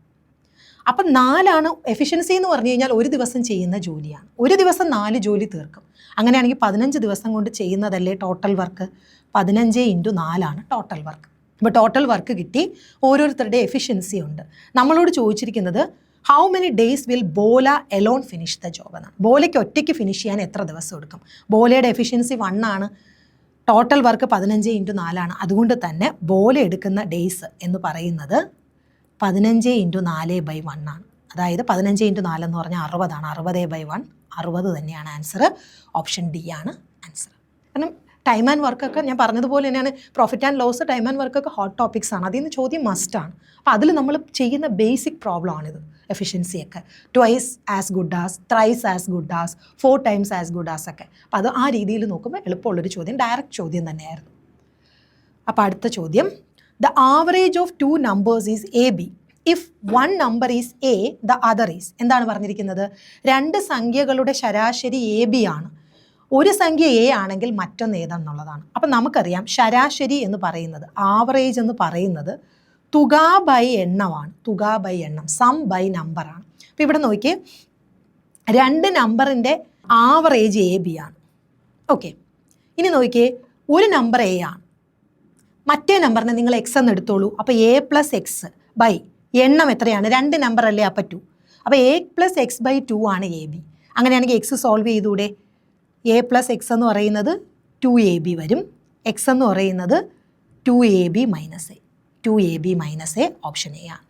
അപ്പം 4 ആണ് എഫിഷ്യൻസി എന്ന് പറഞ്ഞു കഴിഞ്ഞാൽ ഒരു ദിവസം ചെയ്യുന്ന ജോലിയാണ്. ഒരു ദിവസം 4 ജോലി തീർക്കും. അങ്ങനെയാണെങ്കിൽ 15 ദിവസം കൊണ്ട് ചെയ്യുന്നതല്ലേ ടോട്ടൽ വർക്ക്? 15 × 4 ആണ് ടോട്ടൽ വർക്ക്. ഇപ്പോൾ ടോട്ടൽ വർക്ക് കിട്ടി, ഓരോരുത്തരുടെ എഫിഷ്യൻസി ഉണ്ട്. നമ്മളോട് ചോദിച്ചിരിക്കുന്നത് how many days will Bola alone finish the job എന്നാണ്. ബോലയ്ക്ക് ഒറ്റയ്ക്ക് ഫിനിഷ് ചെയ്യാൻ എത്ര ദിവസം എടുക്കും? ബോലയുടെ എഫിഷ്യൻസി 1 ആണ്, ടോട്ടൽ വർക്ക് 15x4 അതുകൊണ്ട് തന്നെ ബോല എടുക്കുന്ന ഡേയ്സ് എന്ന് പറയുന്നത് 15x4/1 ആണ്. അതായത് 15x4 എന്ന് പറഞ്ഞാൽ 60 ആണ്. 60/1 60 തന്നെയാണ് ആൻസർ. ഓപ്ഷൻ ഡി ആണ് ആൻസർ. കാരണം ടൈം ആൻഡ് വർക്കൊക്കെ ഞാൻ പറഞ്ഞതുപോലെ തന്നെയാണ്, profit and loss, time and വർക്കൊക്കെ ഹോട്ട് ടോപ്പിക്സ് ആണ്. അതിൽ നിന്ന് ചോദ്യം മസ്റ്റാണ്. അപ്പോൾ അതിൽ നമ്മൾ ചെയ്യുന്ന ബേസിക് പ്രോബ്ലം ആണിത്. എഫിഷ്യൻസിയൊക്കെ twice as good as, thrice as good as, 4 times as good as ഒക്കെ. അപ്പോൾ അത് ആ രീതിയിൽ നോക്കുമ്പോൾ എളുപ്പമുള്ളൊരു ചോദ്യം, ഡയറക്റ്റ് ചോദ്യം തന്നെയായിരുന്നു. അപ്പോൾ അടുത്ത ചോദ്യം, the average of 2 numbers is AB if 1 number is A the other is. എന്താണ് പറഞ്ഞിരിക്കുന്നത്? 2 സംഖ്യകളുടെ ശരാശരി AB ആണ്. ഒരു സംഖ്യ A ആണെങ്കിൽ മറ്റൊന്ന് ഏതെന്നുള്ളതാണ്. അപ്പം നമുക്കറിയാം ശരാശരി എന്ന് പറയുന്നത്, ആവറേജ് എന്ന് പറയുന്നത് തുക ബൈ എണ്ണമാണ്. തുക ബൈ എണ്ണം, സം ബൈ നമ്പറാണ്. അപ്പോൾ ഇവിടെ നോക്കിയേ, 2 നമ്പറിൻ്റെ ആവറേജ് AB ആണ്. ഓക്കെ, ഇനി നോക്കിയേ, ഒരു നമ്പർ A ആണ്, മറ്റേ നമ്പറിനെ നിങ്ങൾ X എന്ന് എടുത്തോളൂ. അപ്പോൾ A + X ബൈ എണ്ണം എത്രയാണ്? 2 നമ്പർ അല്ലേ, അപ്പോൾ 2. അപ്പോൾ A + X/2 ആണ് AB. അങ്ങനെയാണെങ്കിൽ X സോൾവ് ചെയ്തൂടെ? A + X എന്ന് പറയുന്നത് 2AB വരും. X എന്ന് പറയുന്നത് 2AB - A. 2AB - A option A ആണ്.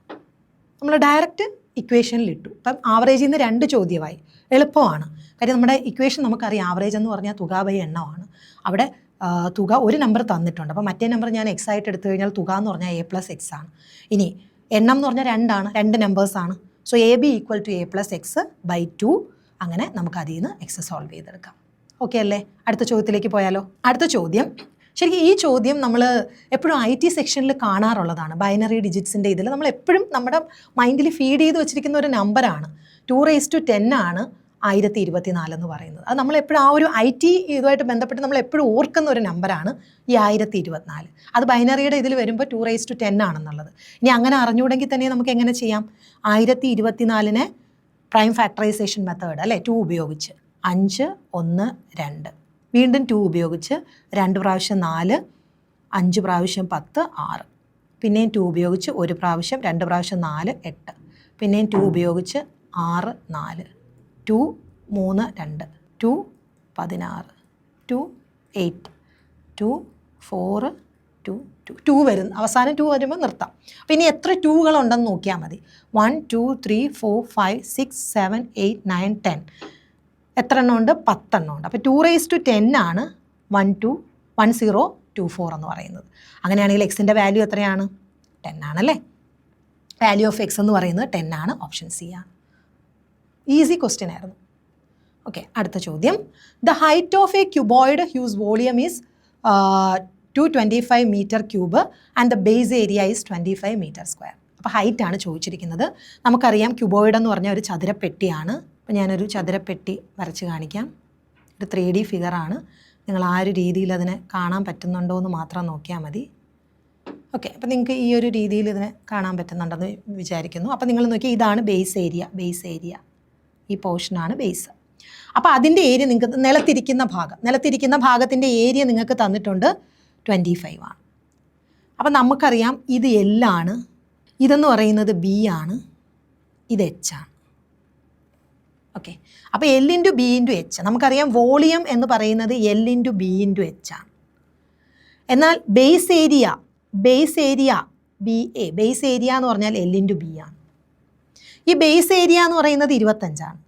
നമ്മൾ ഡയറക്റ്റ് ഇക്വേഷനിലിട്ടു. അപ്പം ആവറേജിൽ നിന്ന് 2 ചോദ്യമായി. എളുപ്പമാണ്. കാര്യം നമ്മുടെ ഇക്വേഷൻ നമുക്കറിയാം, ആവറേജ് എന്ന് പറഞ്ഞാൽ തുക ബൈ എണ്ണമാണ്. അവിടെ തുക ഒരു നമ്പർ തന്നിട്ടുണ്ട്, അപ്പോൾ മറ്റേ നമ്പർ ഞാൻ X ആയിട്ട് എടുത്തു കഴിഞ്ഞാൽ തുക എന്ന് പറഞ്ഞാൽ A + X ആണ്. ഇനി എണ്ണം എന്ന് പറഞ്ഞാൽ 2 ആണ്, 2 നമ്പേഴ്സാണ്. So AB = A + X/2. അങ്ങനെ നമുക്ക് അതിൽ നിന്ന് X സോൾവ് ചെയ്തെടുക്കാം. ഓക്കെ അല്ലേ? അടുത്ത ചോദ്യത്തിലേക്ക് പോയാലോ? അടുത്ത ചോദ്യം, ശരിക്കും ഈ ചോദ്യം നമ്മൾ എപ്പോഴും IT സെക്ഷനിൽ കാണാറുള്ളതാണ്. ബൈനറി ഡിജിറ്റ്സിൻ്റെ ഇതിൽ നമ്മൾ എപ്പോഴും നമ്മുടെ മൈൻഡിൽ ഫീഡ് ചെയ്ത് വെച്ചിരിക്കുന്ന ഒരു നമ്പറാണ്. 2⁻10 ആണ് 1024 എന്ന് പറയുന്നത്. അത് നമ്മളെപ്പോഴും ആ ഒരു IT ഇതുമായിട്ട് ബന്ധപ്പെട്ട് നമ്മൾ എപ്പോഴും ഓർക്കുന്ന ഒരു നമ്പറാണ് ഈ 1024. അത് ബൈനറിയുടെ ഇതിൽ വരുമ്പോൾ 2⁻10 ആണെന്നുള്ളത്. ഇനി അങ്ങനെ അറിഞ്ഞുകൂടെങ്കിൽ തന്നെ നമുക്ക് എങ്ങനെ ചെയ്യാം? 1024നെ പ്രൈം ഫാക്ടറൈസേഷൻ മെത്തേഡ് അല്ലേ, 2 ഉപയോഗിച്ച് 5 1 2, വീണ്ടും 2 ഉപയോഗിച്ച് 2 പ്രാവശ്യം 4, 5 പ്രാവശ്യം 10 6, പിന്നെയും 2 ഉപയോഗിച്ച് 1 പ്രാവശ്യം 2 പ്രാവശ്യം 4 8, പിന്നെയും 2 ഉപയോഗിച്ച് 6 4, 2 3 2, 2 16, 2 8, 2 4 2 2 2 വരുന്നു. അവസാനം 2 വരുമ്പോൾ നിർത്താം. അപ്പോൾ ഇനി എത്ര 2കൾ ഉണ്ടെന്ന് നോക്കിയാൽ മതി. 1 2 3 4 5 6 7 8 9 10. എത്ര എണ്ണം ഉണ്ട്? 10 എണ്ണം ഉണ്ട്. അപ്പോൾ 2⁻10 ആണ് 1024 എന്ന് പറയുന്നത്. അങ്ങനെയാണെങ്കിൽ എക്സിൻ്റെ വാല്യൂ എത്രയാണ്? 10 ആണല്ലേ. വാല്യൂ ഓഫ് എക്സ് എന്ന് പറയുന്നത് 10 ആണ്. ഓപ്ഷൻ സി ആണ്. ഈസി ക്വസ്റ്റ്യൻ ആയിരുന്നു. ഓക്കെ, അടുത്ത ചോദ്യം, the height of a cuboid whose volume is 225 m³ and the base area is 25 m². അപ്പോൾ ഹൈറ്റ് ആണ് ചോദിച്ചിരിക്കുന്നത്. നമുക്കറിയാം ക്യൂബോയിഡ് എന്ന് പറഞ്ഞാൽ ഒരു ചതുരപ്പെട്ടിയാണ്. അപ്പോൾ ഞാനൊരു ചതുരപ്പെട്ടി വരച്ച് കാണിക്കാം. ഒരു 3D ഫിഗറാണ്. നിങ്ങൾ ആ ഒരു രീതിയിൽ അതിനെ കാണാൻ പറ്റുന്നുണ്ടോ എന്ന് മാത്രം നോക്കിയാൽ മതി. ഓക്കെ, അപ്പോൾ നിങ്ങൾക്ക് ഈ ഒരു രീതിയിൽ ഇതിനെ കാണാൻ പറ്റുന്നുണ്ടെന്ന് വിചാരിക്കുന്നു. അപ്പോൾ നിങ്ങൾ നോക്കിയാൽ ഇതാണ് ബേസ് ഏരിയ. ഈ പോർഷനാണ് ബേസ്. അപ്പോൾ അതിൻ്റെ ഏരിയ നിങ്ങൾക്ക് നിലത്തിരിക്കുന്ന ഭാഗത്തിൻ്റെ ഏരിയ നിങ്ങൾക്ക് തന്നിട്ടുണ്ട് 25 ആണ്. അപ്പോൾ നമുക്കറിയാം ഇത് L ആണ്, ഇതെന്ന് പറയുന്നത് B ആണ്, ഇത് H ആണ്. ഓക്കെ, അപ്പോൾ L × B × H. നമുക്കറിയാം വോളിയം എന്ന് പറയുന്നത് L × B × H ആണ്. എന്നാൽ base area BA, base area എന്ന് പറഞ്ഞാൽ L × B ആണ്. ഈ ബേസ് ഏരിയ എന്ന് പറയുന്നത് 25 ആണ്.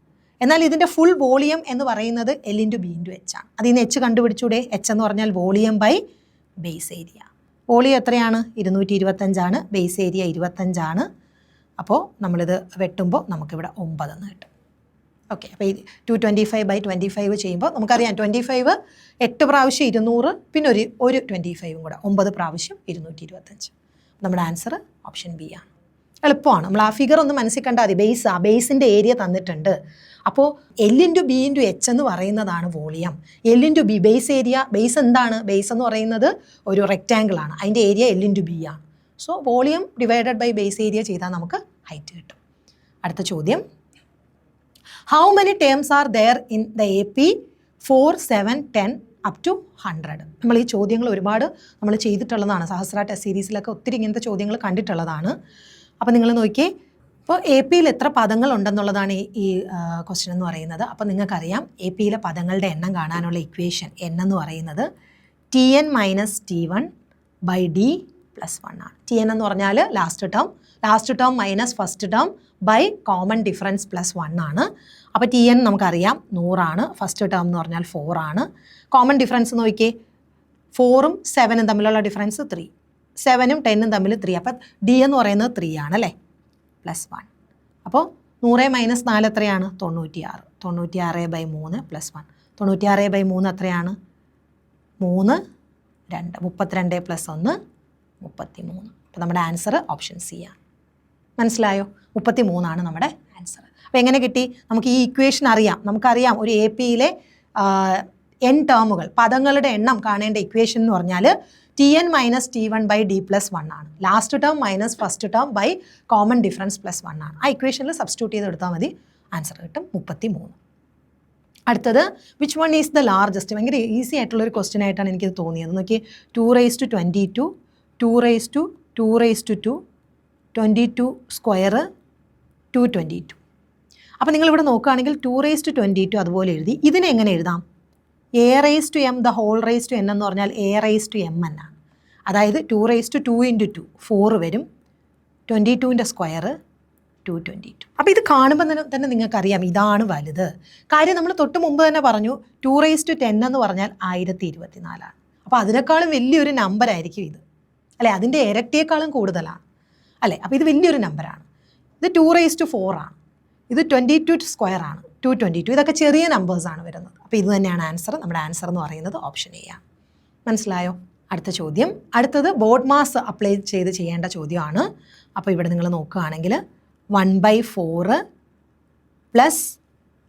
എന്നാൽ ഇതിൻ്റെ ഫുൾ വോളിയം എന്ന് പറയുന്നത് L × B × H ആണ്. അതിൽ നിന്ന് H കണ്ടുപിടിച്ചൂടെ? H എന്ന് പറഞ്ഞാൽ volume by base area. Volume എത്രയാണ്? 225 ആണ്. ബേസ് ഏരിയ 25 ആണ്. അപ്പോൾ നമ്മളിത് വെട്ടുമ്പോൾ നമുക്കിവിടെ 9 എന്ന് കിട്ടും. ഓക്കെ, അപ്പോൾ ഈ 225/25 ചെയ്യുമ്പോൾ നമുക്കറിയാം 25 8 പ്രാവശ്യം 200, പിന്നെ ഒരു 25 കൂടെ 9 പ്രാവശ്യം 225. നമ്മുടെ ആൻസർ ഓപ്ഷൻ ബി ആണ്. എളുപ്പമാണ്. നമ്മൾ ആ ഫിഗർ ഒന്ന് മനസ്സിൽ കണ്ടാൽ മതി. ബേസിൻ്റെ ഏരിയ തന്നിട്ടുണ്ട്. അപ്പോൾ L × B × H എന്ന് പറയുന്നതാണ് volume. L × B base area. Base എന്താണ്? ബേസ് എന്ന് പറയുന്നത് ഒരു റെക്റ്റാങ്കിൾ ആണ്. അതിൻ്റെ ഏരിയ L × B ആണ്. So volume divided by base area ചെയ്താൽ നമുക്ക് ഹൈറ്റ് കിട്ടും. അടുത്ത ചോദ്യം, how many terms are there in the AP 4 7 10 up to 100. നമ്മൾ ഈ ചോദ്യങ്ങൾ ഒരുപാട് നമ്മൾ ചെയ്തിട്ടുള്ളതാണ്. സഹസ്ര ടെസ്റ്റ് സീരീസിലൊക്കെ ഒത്തിരി ഇങ്ങനത്തെ ചോദ്യങ്ങൾ കണ്ടിട്ടുള്ളതാണ്. അപ്പോൾ നിങ്ങൾ നോക്കിയേ, ഇപ്പോൾ എ പിയിൽ എത്ര പദങ്ങൾ ഉണ്ടെന്നുള്ളതാണ് ഈ ക്വസ്റ്റ്യൻ എന്ന് പറയുന്നത്. അപ്പോൾ നിങ്ങൾക്കറിയാം എ പിയിലെ പദങ്ങളുടെ എണ്ണം കാണാനുള്ള ഇക്വേഷൻ എന്ന് പറയുന്നത് Tn minus T1 by D plus 1 ആണ്. Tn എന്ന് പറഞ്ഞാൽ last term minus first term by common difference plus 1 ആണ്. അപ്പോൾ Tn നമുക്കറിയാം 100 ആണ്. ഫസ്റ്റ് ടേം എന്ന് പറഞ്ഞാൽ 4 ആണ്. കോമൺ ഡിഫറൻസ് നോക്കിയേ, 4ഉം 7ഉം തമ്മിലുള്ള ഡിഫറൻസ് 3, 7ഉം 10ഉം തമ്മിൽ 3. അപ്പോൾ D എന്ന് പറയുന്നത് 3 ആണല്ലേ, പ്ലസ് 1. അപ്പോൾ 100 മൈനസ് 4 എത്രയാണ്? 96. 96 ബൈ 3 പ്ലസ് 1. 96 ബൈ 3 എത്രയാണ്? 3, 2. 32 പ്ലസ് 1 33. അപ്പോൾ നമ്മുടെ ആൻസർ ഓപ്ഷൻ സി ആണ്. മനസ്സിലായോ? 33 ആണ് നമ്മുടെ ആൻസർ. അപ്പോൾ എങ്ങനെ കിട്ടി? നമുക്ക് ഈ ഇക്വേഷൻ അറിയാം. നമുക്കറിയാം ഒരു എ പിയിലെ n ടേമുകൾ, പദങ്ങളുടെ എണ്ണം കാണേണ്ട ഇക്വേഷൻ എന്ന് പറഞ്ഞാൽ Tn minus T1 by D plus 1 ആണ്. Last term minus first term by common difference plus 1 ആണ്. ആ ഇക്വേഷനിൽ സബ്സ്റ്റിറ്റ്യൂട്ട് ചെയ്തെടുത്താൽ മതി, ആൻസർ കിട്ടും 33. അടുത്തത് which one is the largest? ഭയങ്കര ഈസി ആയിട്ടുള്ളൊരു ക്വസ്റ്റ്യൻ ആയിട്ടാണ് എനിക്കിത് തോന്നിയത്. നോക്കി, 2^22, 2^2, 22 സ്ക്വയർ 222. അപ്പോൾ നിങ്ങളിവിടെ നോക്കുകയാണെങ്കിൽ 2^22 അതുപോലെ എഴുതി. ഇതിനെ എങ്ങനെ എഴുതാം? a⁻m the whole raise to n എന്ന് പറഞ്ഞാൽ a⁻m എന്നാണ്. അതായത് 2^2 × 2 4 വരും, 22ൻ്റെ സ്ക്വയർ 222. അപ്പോൾ ഇത് കാണുമ്പോൾ തന്നെ നിങ്ങൾക്കറിയാം ഇതാണ് വലുത്. കാര്യം നമ്മൾ തൊട്ട് മുമ്പ് തന്നെ പറഞ്ഞു 2^10 എന്ന് പറഞ്ഞാൽ 1024 ആണ്. അപ്പോൾ അതിനേക്കാളും വലിയൊരു നമ്പർ ആയിരിക്കും ഇത്, അല്ലേ? അതിൻ്റെ ഇരട്ടിയേക്കാളും കൂടുതലാണ്, അല്ലേ? അപ്പോൾ ഇത് വലിയൊരു നമ്പറാണ്. ഇത് 2^4 ആണ്, ഇത് 22 സ്ക്വയർ ആണ്, 222. ഇതൊക്കെ ചെറിയ നമ്പേഴ്സാണ് വരുന്നത്. അപ്പോൾ ഇത് തന്നെയാണ് ആൻസർ. നമ്മുടെ ആൻസർ എന്ന് പറയുന്നത് ഓപ്ഷൻ എ ആണ്. മനസ്സിലായോ? അടുത്ത ചോദ്യം, അടുത്തത് ബോർഡ് മാസ് അപ്ലൈ ചെയ്ത് ചെയ്യേണ്ട ചോദ്യമാണ്. അപ്പോൾ ഇവിടെ നിങ്ങൾ നോക്കുകയാണെങ്കിൽ 1/4 പ്ലസ്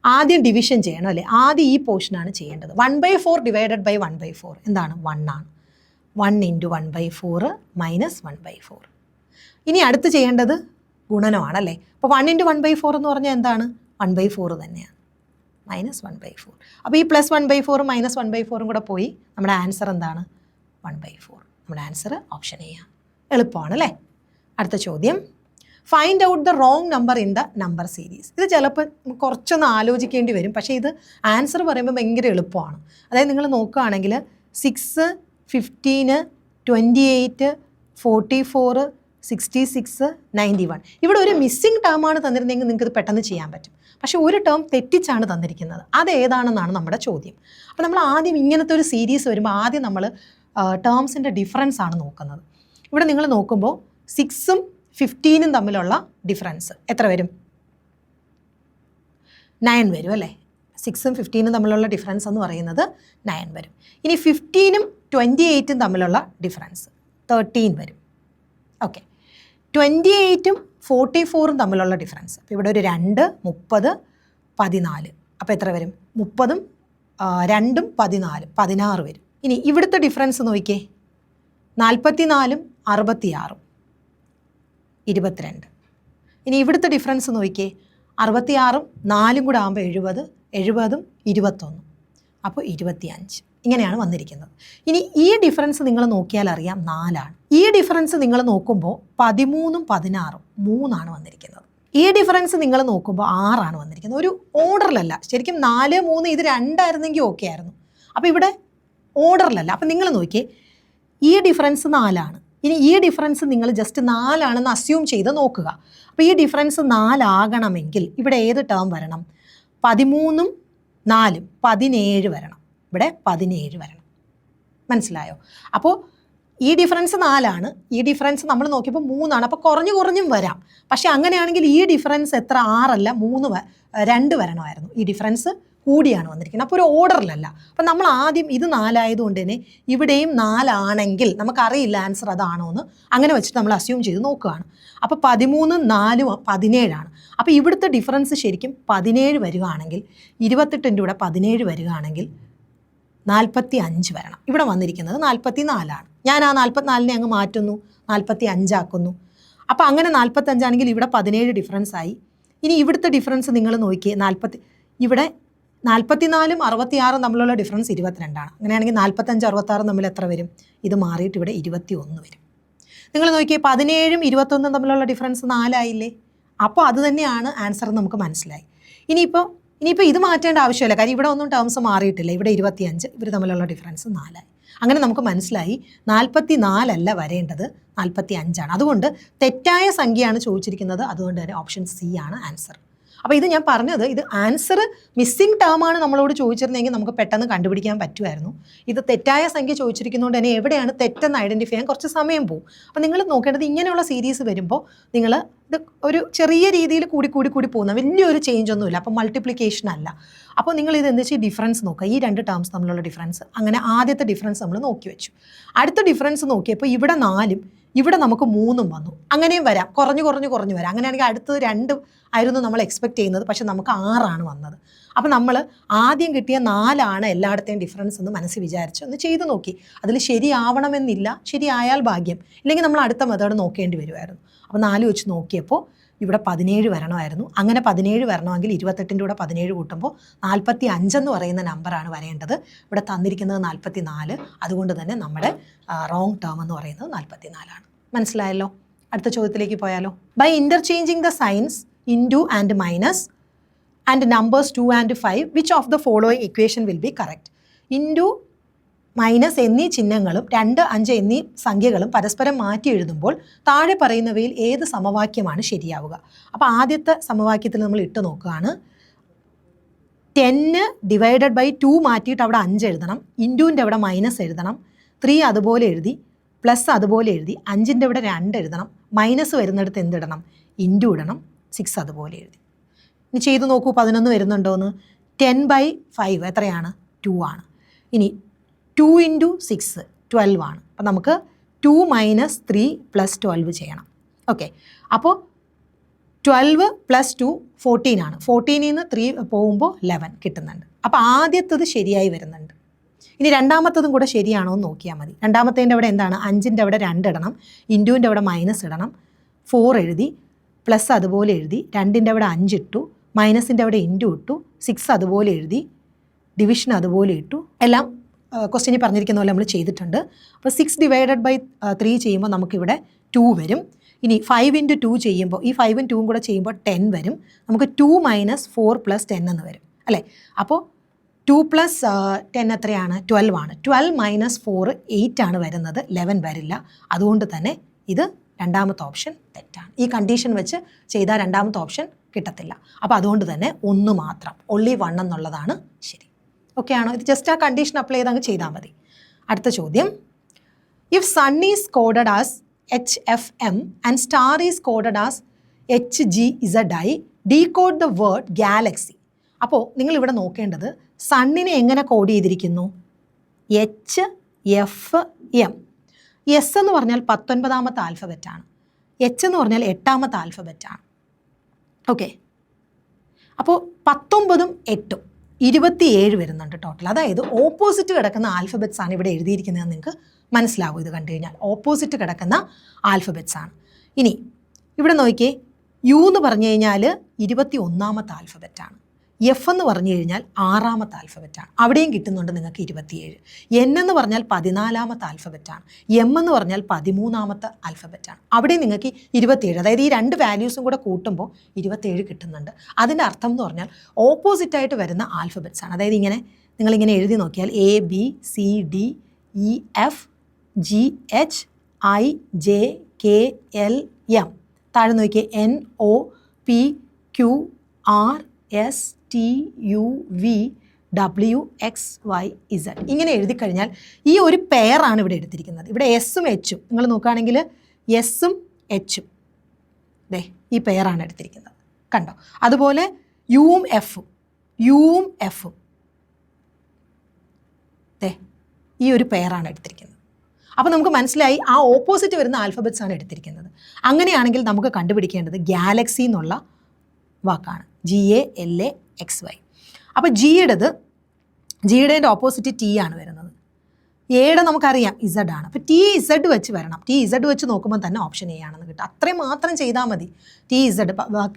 ആദ്യം ഡിവിഷൻ ചെയ്യണം, അല്ലേ? ആദ്യം ഈ പോർഷനാണ് ചെയ്യേണ്ടത്. 1/4 ഡിവൈഡഡ് ബൈ 1/4 എന്താണ്? 1 ആണ്. 1 × 1/4 മൈനസ് 1/4. ഇനി അടുത്ത് ചെയ്യേണ്ടത് ഗുണനമാണ്, അല്ലേ? അപ്പോൾ 1 × 1/4 എന്ന് പറഞ്ഞാൽ എന്താണ്? 1/4 തന്നെയാണ്, മൈനസ് 1/4. അപ്പോൾ ഈ പ്ലസ് 1/4 മൈനസ് 1/4 കൂടെ പോയി നമ്മുടെ ആൻസർ എന്താണ്? 1/4. നമ്മുടെ ആൻസർ ഓപ്ഷൻ എ ആണ്. എളുപ്പമാണ്, അല്ലേ? അടുത്ത ചോദ്യം, find out the wrong number in the number series. ഇത് ചിലപ്പോൾ കുറച്ചൊന്ന് ആലോചിക്കേണ്ടി വരും, പക്ഷേ ഇത് ആൻസർ പറയുമ്പോൾ ഭയങ്കര എളുപ്പമാണ്. അതായത് നിങ്ങൾ നോക്കുകയാണെങ്കിൽ 6, 15, 28, 44, 66, 91. ഇവിടെ ഒരു മിസ്സിംഗ് ടേമാണ് തന്നിരുന്നെങ്കിൽ നിങ്ങൾക്ക് ഇത് പെട്ടെന്ന് ചെയ്യാൻ പറ്റും. പക്ഷേ ഒരു ടേം തെറ്റിച്ചാണ് തന്നിരിക്കുന്നത്. അത് ഏതാണെന്നാണ് നമ്മുടെ ചോദ്യം. അപ്പോൾ നമ്മൾ ആദ്യം ഇങ്ങനത്തെ ഒരു സീരീസ് വരുമ്പോൾ ആദ്യം നമ്മൾ ടേംസിൻ്റെ ഡിഫറൻസ് ആണ് നോക്കുന്നത്. ഇവിടെ നിങ്ങൾ നോക്കുമ്പോൾ 6ഉം 15ഉം തമ്മിലുള്ള ഡിഫറൻസ് എത്ര വരും? 9 വരും, അല്ലേ? 6ഉം 15ഉം തമ്മിലുള്ള ഡിഫറൻസ് എന്ന് പറയുന്നത് 9 വരും. ഇനി 15ഉം 28ഉം തമ്മിലുള്ള ഡിഫറൻസ് 13 വരും. ഓക്കെ, 28ഉം 44ഉം തമ്മിലുള്ള ഡിഫറൻസ്, അപ്പോൾ ഇവിടെ ഒരു 2, 30, 14. അപ്പോൾ എത്ര വരും? 30ഉം 2ഉം 14, 16 വരും. ഇനി ഇവിടുത്തെ ഡിഫറൻസ് നോക്കിയേ, 44ഉം 66ഉം 22. ഇനി ഇവിടുത്തെ ഡിഫറൻസ് നോക്കിയേ, 66ഉം 4ഉം കൂടെ ആകുമ്പോൾ 70, 70ഉം 21, അപ്പോൾ 25. ഇങ്ങനെയാണ് വന്നിരിക്കുന്നത്. ഇനി ഈ ഡിഫറൻസ് നിങ്ങൾ നോക്കിയാൽ അറിയാം 4ആണ്. ഈ ഡിഫറൻസ് നിങ്ങൾ നോക്കുമ്പോൾ 13ഉം 16ഉം 3ആണ് വന്നിരിക്കുന്നത്. ഈ ഡിഫറൻസ് നിങ്ങൾ നോക്കുമ്പോൾ 6ആണ് വന്നിരിക്കുന്നത്. ഒരു ഓർഡറിലല്ല. ശരിക്കും 4, 3 ഇത് 2 ആയിരുന്നെങ്കിൽ ഓക്കെ ആയിരുന്നു. അപ്പോൾ ഇവിടെ ഓർഡറിലല്ല. അപ്പോൾ നിങ്ങൾ നോക്കിയേ, ഈ ഡിഫറൻസ് 4ആണ്. ഇനി ഈ ഡിഫറൻസ് നിങ്ങൾ ജസ്റ്റ് 4ആണെന്ന് അസ്യൂം ചെയ്ത് നോക്കുക. അപ്പോൾ ഈ ഡിഫറൻസ് 4 ആകണമെങ്കിൽ ഇവിടെ ഏത് ടേം വരണം? 13ഉം 4ഉം 17 വരണം. ഇവിടെ 17 വരണം. മനസ്സിലായോ? അപ്പോൾ ഈ ഡിഫറൻസ് 4ആണ്, ഈ ഡിഫറൻസ് നമ്മൾ നോക്കിയപ്പോൾ 3ആണ്. അപ്പോൾ കുറഞ്ഞും വരാം. പക്ഷേ അങ്ങനെയാണെങ്കിൽ ഈ ഡിഫറൻസ് എത്ര? 6 അല്ല, 2 വരണമായിരുന്നു. ഈ ഡിഫറൻസ് കൂടിയാണ് വന്നിരിക്കുന്നത്. അപ്പോൾ ഒരു ഓർഡറിലല്ല. അപ്പം നമ്മൾ ആദ്യം ഇത് 4 ആയതുകൊണ്ട് തന്നെ ഇവിടെയും 4 ആണെങ്കിൽ നമുക്കറിയില്ല ആൻസർ അതാണോ എന്ന്. അങ്ങനെ വെച്ചിട്ട് നമ്മൾ അസ്യൂം ചെയ്ത് നോക്കുകയാണ്. അപ്പോൾ 13, 4, 17ആണ്. അപ്പോൾ ഇവിടുത്തെ ഡിഫറൻസ് ശരിക്കും 17 വരികയാണെങ്കിൽ 28ൻ്റെ കൂടെ 17 വരികയാണെങ്കിൽ 45 വരണം. ഇവിടെ വന്നിരിക്കുന്നത് 44ആണ്. ഞാൻ ആ 44നെ അങ്ങ് മാറ്റുന്നു, 45 ആക്കുന്നു. അപ്പോൾ അങ്ങനെ 45 ആണെങ്കിൽ ഇവിടെ 17 ഡിഫറൻസ് ആയി. ഇനി ഇവിടുത്തെ ഡിഫറൻസ് നിങ്ങൾ നോക്കിയേ, ഇവിടെ 44ഉം 66ഉം തമ്മിലുള്ള ഡിഫറൻസ് 22 ആണ്. അങ്ങനെയാണെങ്കിൽ 45 66 തമ്മിൽ എത്ര വരും? ഇത് മാറിയിട്ട് ഇവിടെ 21 വരും. നിങ്ങൾ നോക്കിയേ 17ഉം 21ഉം തമ്മിലുള്ള ഡിഫറൻസ് 4 ആയില്ലേ? അപ്പോൾ അത് തന്നെയാണ് ആൻസർ എന്ന് നമുക്ക് മനസ്സിലായി. ഇനിയിപ്പോൾ ഇത് മാറ്റേണ്ട ആവശ്യമില്ല, കാര്യം ഇവിടെ ഒന്നും ടേംസ് മാറിയിട്ടില്ല. ഇവിടെ 25, ഇവർ തമ്മിലുള്ള ഡിഫറൻസ് 4 ആയി. അങ്ങനെ നമുക്ക് മനസ്സിലായി 44 അല്ല വരേണ്ടത്, 45 ആണ്. അതുകൊണ്ട് തെറ്റായ സംഖ്യയാണ് ചോദിച്ചിരിക്കുന്നത്. അതുകൊണ്ട് തന്നെ ഓപ്ഷൻ സി ആണ് ആൻസർ. അപ്പോൾ ഇത് ഞാൻ പറഞ്ഞത്, ഇത് ആൻസർ മിസ്സിംഗ് ടേം ആണ് നമ്മളോട് ചോദിച്ചിരുന്നെങ്കിൽ നമുക്ക് പെട്ടെന്ന് കണ്ടുപിടിക്കാൻ പറ്റുമായിരുന്നു. ഇത് തെറ്റായ സംഖ്യ ചോദിച്ചിരിക്കുന്നതുകൊണ്ട് തന്നെ എവിടെയാണ് തെറ്റെന്ന് ഐഡൻറ്റിഫൈ ചെയ്യാൻ കുറച്ച് സമയം പോകും. അപ്പോൾ നിങ്ങൾ നോക്കേണ്ടത് ഇങ്ങനെയുള്ള സീരീസ് വരുമ്പോൾ നിങ്ങൾ ഇത് ഒരു ചെറിയ രീതിയിൽ കൂടി പോകുന്ന വലിയൊരു ചേഞ്ച് ഒന്നുമില്ല. അപ്പോൾ മൾട്ടിപ്ലിക്കേഷൻ അല്ല. അപ്പോൾ നിങ്ങൾ ഇത് എന്താ വെച്ചാൽ ഡിഫറൻസ് നോക്കുക, ഈ രണ്ട് ടേംസ് തമ്മിലുള്ള ഡിഫറൻസ്. അങ്ങനെ ആദ്യത്തെ ഡിഫറൻസ് നമ്മൾ നോക്കി വെച്ചു. അടുത്ത ഡിഫറൻസ് നോക്കിയപ്പോൾ ഇവിടെ 4ഉം ഇവിടെ നമുക്ക് 3ഉം വന്നു. അങ്ങനെയും വരാം, കുറഞ്ഞു വരാം. അങ്ങനെയാണെങ്കിൽ അടുത്തത് 2 ആയിരുന്നു നമ്മൾ എക്സ്പെക്ട് ചെയ്യുന്നത്, പക്ഷെ നമുക്ക് 6 വന്നത്. അപ്പോൾ നമ്മൾ ആദ്യം കിട്ടിയ 4 എല്ലായിടത്തെയും ഡിഫറൻസ് എന്ന് മനസ്സിൽ വിചാരിച്ച് ഒന്ന് ചെയ്ത് നോക്കി. അതിൽ ശരിയാവണമെന്നില്ല, ശരിയായാൽ ഭാഗ്യം, ഇല്ലെങ്കിൽ നമ്മൾ അടുത്ത മെത്തേഡ് നോക്കേണ്ടി വരുമായിരുന്നു. അപ്പോൾ 4 വെച്ച് നോക്കിയപ്പോൾ ഇവിടെ 17 വരണമായിരുന്നു. അങ്ങനെ 17 വരണമെങ്കിൽ 28ൻ്റെ കൂടെ 17 കൂട്ടുമ്പോൾ 45 എന്ന് പറയുന്ന നമ്പറാണ് വരേണ്ടത്. ഇവിടെ തന്നിരിക്കുന്നത് 44. അതുകൊണ്ട് തന്നെ നമ്മുടെ റോങ് ടേം എന്ന് പറയുന്നത് 44 ആണ്. മനസ്സിലായല്ലോ? അടുത്ത ചോദ്യത്തിലേക്ക് പോയാലോ? By interchanging the signs into and minus and numbers 2 and 5 which of the following equation will be correct? Into minus എന്നീ ചിഹ്നങ്ങളും 2, 5 എന്നീ സംഖ്യകളും പരസ്പരം മാറ്റി എഴുതുമ്പോൾ താഴെ പറയുന്നവയിൽ ഏത് സമവാക്യമാണ് ശരിയാവുക? അപ്പോൾ ആദ്യത്തെ സമവാക്യത്തിൽ നമ്മൾ ഇട്ട് നോക്കുകയാണ്. 10 ഡിവൈഡഡ് ബൈ 2 മാറ്റിയിട്ട് അവിടെ 5 എഴുതണം, ഇൻറ്റുവിൻ്റെ അവിടെ മൈനസ് എഴുതണം, 3 അതുപോലെ എഴുതി, പ്ലസ് അതുപോലെ എഴുതി, 5ൻ്റെ ഇവിടെ 2 എഴുതണം, മൈനസ് വരുന്നിടത്ത് എന്തിടണം? ഇൻറ്റു ഇടണം, 6 അതുപോലെ എഴുതി. ഇനി ചെയ്ത് നോക്കൂ 11 വരുന്നുണ്ടോയെന്ന്. 10/5 എത്രയാണ്? 2 ആണ്. ഇനി 2 × 6 12 ആണ്. അപ്പോൾ നമുക്ക് 2 - 3 + 12 ചെയ്യണം. ഓക്കെ, അപ്പോൾ 12 + 2 14 ആണ്. 14ൽ നിന്ന് 3 പോകുമ്പോൾ 11 കിട്ടുന്നുണ്ട്. അപ്പോൾ ആദ്യത്തത് ശരിയായി വരുന്നുണ്ട്. ഇനി രണ്ടാമത്തതും കൂടെ ശരിയാണോ എന്ന് നോക്കിയാൽ മതി. രണ്ടാമത്തേൻ്റെ അവിടെ എന്താണ്? 5ൻ്റെ അവിടെ 2 ഇടണം, ഇൻറ്റുവിൻ്റെ അവിടെ മൈനസ് ഇടണം, 4 എഴുതി, പ്ലസ് അതുപോലെ എഴുതി, 2ൻ്റെ അവിടെ 5 ഇട്ടു, മൈനസിൻ്റെ അവിടെ ഇൻറ്റു ഇട്ടു, 6 അതുപോലെ എഴുതി, ഡിവിഷൻ അതുപോലെ ഇട്ടു. എല്ലാം ക്വസ്റ്റ്യനിൽ പറഞ്ഞിരിക്കുന്ന പോലെ നമ്മൾ ചെയ്തിട്ടുണ്ട്. അപ്പോൾ 6 ഡിവൈഡഡ് ബൈ 3 ചെയ്യുമ്പോൾ നമുക്കിവിടെ 2 വരും. ഇനി 5 × 2 ചെയ്യുമ്പോൾ ഈ 5ഉം 2ഉം കൂടെ ചെയ്യുമ്പോൾ 10 വരും. നമുക്ക് 2 - 4 + 10 എന്ന് വരും അല്ലേ? അപ്പോൾ 2 + 10 എത്രയാണ്? 12 ആണ്. 12 - 4 8 ആണ് വരുന്നത്, 11 വരില്ല. അതുകൊണ്ട് തന്നെ ഇത് രണ്ടാമത്തെ ഓപ്ഷൻ തെറ്റാണ്. ഈ കണ്ടീഷൻ വെച്ച് ചെയ്താൽ രണ്ടാമത്തെ ഓപ്ഷൻ കിട്ടത്തില്ല. അപ്പോൾ അതുകൊണ്ട് തന്നെ 1 മാത്രം, only 1 എന്നുള്ളതാണ് ശരി. ഓക്കെ ആണോ? ഇത് ജസ്റ്റ് ആ കണ്ടീഷൻ അപ്ലൈ ചെയ്ത് അങ്ങ് ചെയ്താൽ മതി. അടുത്ത ചോദ്യം, if sun is coded as HFM and star is coded as HGZI, decode the word galaxy. അപ്പോൾ നിങ്ങളിവിടെ നോക്കേണ്ടത് സണ്ണിനെ എങ്ങനെ കോഡ് ചെയ്തിരിക്കുന്നു? HFM. എസ് എന്ന് പറഞ്ഞാൽ 19ാമത്തെ ആൽഫബറ്റാണ്, എച്ച് എന്ന് പറഞ്ഞാൽ 8ാമത്തെ ആൽഫബറ്റാണ്. ഓക്കെ, അപ്പോൾ 19ഉം 8ഉം 27 വരുന്നുണ്ട് ടോട്ടൽ. അതായത് ഓപ്പോസിറ്റ് കിടക്കുന്ന ആൽഫബറ്റ്സ് ആണ് ഇവിടെ എഴുതിയിരിക്കുന്നതെന്ന് നിങ്ങൾക്ക് മനസ്സിലാവും. ഇത് കണ്ടു കഴിഞ്ഞാൽ ഓപ്പോസിറ്റ് കിടക്കുന്ന ആൽഫബറ്റ്സ് ആണ്. ഇനി ഇവിടെ നോക്കിയേ, യു എന്ന് പറഞ്ഞു കഴിഞ്ഞാൽ 21ാമത്തെ ആൽഫബറ്റാണ്, എഫ് എന്ന് പറഞ്ഞു കഴിഞ്ഞാൽ 6ാമത്തെ ആൽഫബറ്റാണ്, അവിടെയും കിട്ടുന്നുണ്ട് നിങ്ങൾക്ക് 27. എൻ എന്ന് പറഞ്ഞാൽ 14ാമത്തെ ആൽഫബറ്റാണ്, എം എന്ന് പറഞ്ഞാൽ 13ാമത്തെ ആൽഫബറ്റാണ്, അവിടെയും നിങ്ങൾക്ക് 27. അതായത് ഈ രണ്ട് വാല്യൂസും കൂടെ കൂട്ടുമ്പോൾ 27 കിട്ടുന്നുണ്ട്. അതിൻ്റെ അർത്ഥം എന്ന് പറഞ്ഞാൽ ഓപ്പോസിറ്റായിട്ട് വരുന്ന ആൽഫബറ്റ്സ് ആണ്. അതായത് ഇങ്ങനെ നിങ്ങളിങ്ങനെ എഴുതി നോക്കിയാൽ ABCDEF GHIJKLM, താഴെ നോക്കിയേ NOPQRSTUVWXYZ. ഇങ്ങനെ എഴുതി കഴിഞ്ഞാൽ ഈ ഒരു പെയറാണ് ഇവിടെ എടുത്തിരിക്കുന്നത്. ഇവിടെ എസും എച്ചും നിങ്ങൾ നോക്കുകയാണെങ്കിൽ എസും എച്ചും ദേ ഈ പെയറാണ് എടുത്തിരിക്കുന്നത്, കണ്ടോ? അതുപോലെ യുവും എഫും ദേ ഈ ഒരു പെയറാണ് എടുത്തിരിക്കുന്നത്. അപ്പോൾ നമുക്ക് മനസ്സിലായി ആ ഓപ്പോസിറ്റ് വരുന്ന ആൽഫബറ്റ്സ് ആണ് എടുത്തിരിക്കുന്നത്. അങ്ങനെയാണെങ്കിൽ നമുക്ക് കണ്ടുപിടിക്കേണ്ടത് ഗാലക്സി എന്നുള്ള വാക്കാണ്, GALAXY. അപ്പോൾ ജിയുടെ ഓപ്പോസിറ്റ് ടി ആണ് വരുന്നത്, എയുടെ നമുക്കറിയാം ഇസഡ് ആണ്. അപ്പോൾ ടി ഇസഡ് വെച്ച് വരണം. ടി ഇസഡ് വെച്ച് നോക്കുമ്പോൾ തന്നെ ഓപ്ഷൻ എ ആണെന്ന് കിട്ടും. അത്രയും മാത്രം ചെയ്താൽ മതി. ടി ഇസഡ്,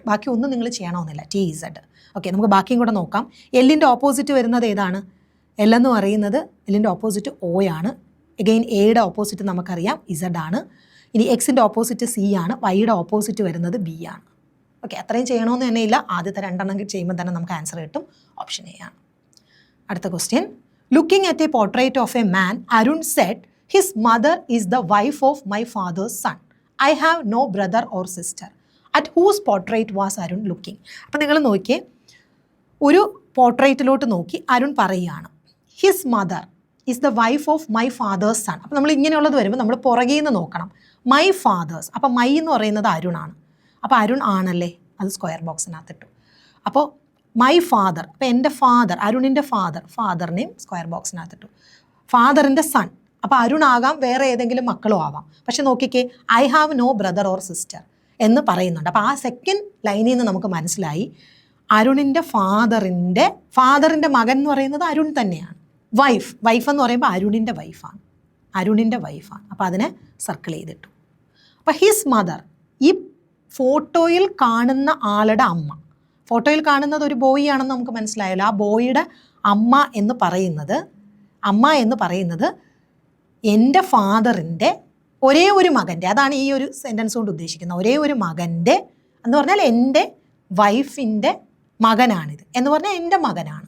ബാക്കി ഒന്നും നിങ്ങൾ ചെയ്യണമെന്നില്ല. T Z. ഓക്കെ, നമുക്ക് ബാക്കിയും കൂടെ നോക്കാം. എല്ലിൻ്റെ ഓപ്പോസിറ്റ് വരുന്നത് ഏതാണ്? എൽ എന്ന് പറയുന്നത് എല്ലിൻ്റെ ഓപ്പോസിറ്റ് ഒ ആണ്. എഗെയിൻ എയുടെ ഓപ്പോസിറ്റ് നമുക്കറിയാം ഇസഡ് ആണ്. ഇനി എക്സിൻ്റെ ഓപ്പോസിറ്റ് സി ആണ്. വൈയുടെ ഓപ്പോസിറ്റ് വരുന്നത് ബി ആണ്. ഓക്കെ, അത്രയും ചെയ്യണമെന്ന് തന്നെ ഇല്ല. ആദ്യത്തെ രണ്ടെണ്ണം ചെയ്യുമ്പോൾ തന്നെ നമുക്ക് ആൻസർ കിട്ടും. ഓപ്ഷൻ എ ആണ്. അടുത്ത question. Looking at a portrait of a man, Arun said his mother is the wife of my father's son. I have no brother or sister. At whose portrait was Arun looking? അപ്പം നിങ്ങൾ നോക്കിയേ, ഒരു പോർട്രേറ്റിലോട്ട് നോക്കി അരുൺ പറയുകയാണ് his mother is the wife of my father's son. അപ്പോൾ നമ്മൾ ഇങ്ങനെയുള്ളത് വരുമ്പോൾ നമ്മൾ പുറകെ നിന്ന് നോക്കണം. മൈ ഫാദേഴ്സ്, അപ്പോൾ മൈ എന്ന് പറയുന്നത് അരുണാണ്. അപ്പോൾ അരുൺ ആണല്ലേ, അത് സ്ക്വയർ ബോക്സിനകത്തിട്ടു. അപ്പോൾ മൈ ഫാദർ, അപ്പോൾ എൻ്റെ ഫാദർ, അരുണിൻ്റെ ഫാദറിനെയും സ്ക്വയർ ബോക്സിനകത്തിട്ടു. ഫാദറിൻ്റെ സൺ, അപ്പോൾ അരുൺ ആകാം, വേറെ ഏതെങ്കിലും മക്കളും ആവാം. പക്ഷെ നോക്കിക്കേ, I have no brother or sister എന്ന് പറയുന്നുണ്ട്. അപ്പോൾ ആ സെക്കൻഡ് ലൈനിൽ നിന്ന് നമുക്ക് മനസ്സിലായി അരുണിൻ്റെ ഫാദറിൻ്റെ മകൻ എന്ന് പറയുന്നത് അരുൺ തന്നെയാണ്. വൈഫ് എന്ന് പറയുമ്പോൾ അരുണിൻ്റെ വൈഫാണ്. അപ്പോൾ അതിനെ സർക്കിൾ ചെയ്തിട്ടു. അപ്പോൾ ഹിസ് മദർ, ഈ ഫോട്ടോയിൽ കാണുന്ന ആളുടെ അമ്മ, ഫോട്ടോയിൽ കാണുന്നത് ഒരു ബോയ് ആണെന്ന് നമുക്ക് മനസ്സിലായല്ലോ. ആ ബോയിയുടെ അമ്മ എന്ന് പറയുന്നത് എൻ്റെ ഫാദറിൻ്റെ ഒരേ ഒരു മകൻ്റെ, അതാണ് ഈ ഒരു സെൻറ്റൻസ് കൊണ്ട് ഉദ്ദേശിക്കുന്നത്. ഒരേ ഒരു മകൻ്റെ എന്ന് പറഞ്ഞാൽ എൻ്റെ വൈഫിൻ്റെ മകനാണിത് എന്ന് പറഞ്ഞാൽ എൻ്റെ മകനാണ്.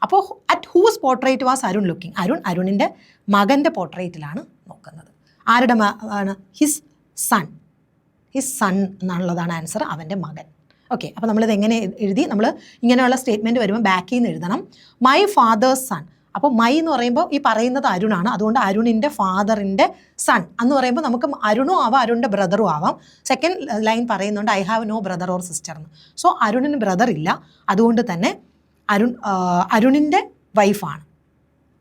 അപ്പോൾ at whose portrait was Arun looking? അരുണിൻ്റെ മകൻ്റെ പോർട്രേറ്റിലാണ് നോക്കുന്നത്. ആരുടെ ആണ്? ഹിസ് സൺ എന്നുള്ളതാണ് ആൻസർ, അവൻ്റെ മകൻ. ഓക്കെ, അപ്പോൾ നമ്മളിത് എങ്ങനെ എഴുതി? നമ്മൾ ഇങ്ങനെയുള്ള സ്റ്റേറ്റ്മെൻറ്റ് വരുമ്പോൾ ബാക്കിൽ നിന്ന് എഴുതണം മൈ ഫാദേഴ്സ് സൺ. അപ്പോൾ മൈ എന്ന് പറയുമ്പോൾ ഈ പറയുന്നത് അരുണാണ്. അതുകൊണ്ട് അരുണിൻ്റെ ഫാദറിൻ്റെ സൺ എന്ന് പറയുമ്പോൾ നമുക്ക് അരുണും ആവാം, അരുണിൻ്റെ ബ്രദറും ആവാം. സെക്കൻഡ് ലൈൻ പറയുന്നുണ്ട് I have no brother or sister എന്ന്. സോ അരുണിന് ബ്രദർ ഇല്ല, അതുകൊണ്ട് തന്നെ അരുണിൻ്റെ വൈഫാണ്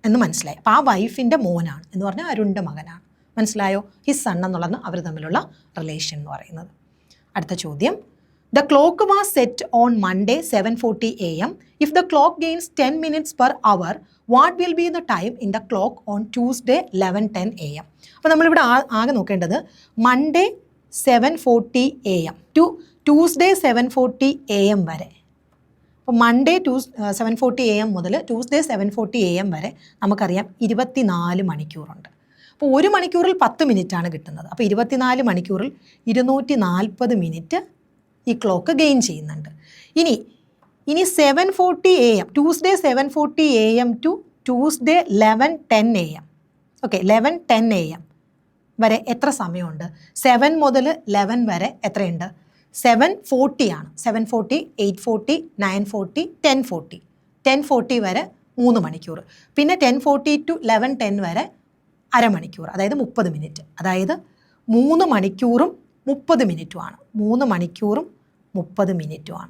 എന്ന് മനസ്സിലായി. അപ്പോൾ ആ വൈഫിൻ്റെ മോനാണ് എന്ന് പറഞ്ഞാൽ അരുണിൻ്റെ മകനാണ്. മനസ്സിലായോ? ഹിസ് സൺ എന്നുള്ളത് അവർ തമ്മിലുള്ള റിലേഷൻ എന്ന് പറയുന്നത്. അടുത്ത ചോദ്യം. The clock was set on Monday 7:40 a.m. If the clock gains 10 minutes per hour, what will be the time in the clock on Tuesday 11:10 a.m.? അപ്പോൾ നമ്മളിവിടെ ആകെ നോക്കേണ്ടത് Monday 7:40 a.m. To Tuesday 7:40 a.m. വരെ. അപ്പോൾ മൺഡേ 7:40 a.m. മുതൽ ട്യൂസ്ഡേ 7:40 a.m. വരെ നമുക്കറിയാം 24 മണിക്കൂറുണ്ട്. അപ്പോൾ ഒരു മണിക്കൂറിൽ 10 മിനിറ്റാണ് കിട്ടുന്നത്. അപ്പോൾ 24 മണിക്കൂറിൽ 240 മിനിറ്റ് ഈ ക്ലോക്ക് ഗെയിൻ ചെയ്യുന്നുണ്ട്. ഇനി 7:40 a.m. Tuesday 7:40 a.m. To Tuesday 11:10 a.m. Okay, 11:10 a.m. വരെ എത്ര സമയമുണ്ട്? 7 മുതൽ 11 വരെ എത്രയുണ്ട്? 7:40 ആണ്. 7:40, 8:40, 9:40, 10:40. 10:40 വരെ 3 മണിക്കൂർ. പിന്നെ 10:40 ടു 11:10 വരെ അരമണിക്കൂർ, അതായത് 30 മിനിറ്റ്. അതായത് 3 മണിക്കൂറും 30 മിനിറ്റുമാണ്. 3 മണിക്കൂറും 30 മിനിറ്റുമാണ്.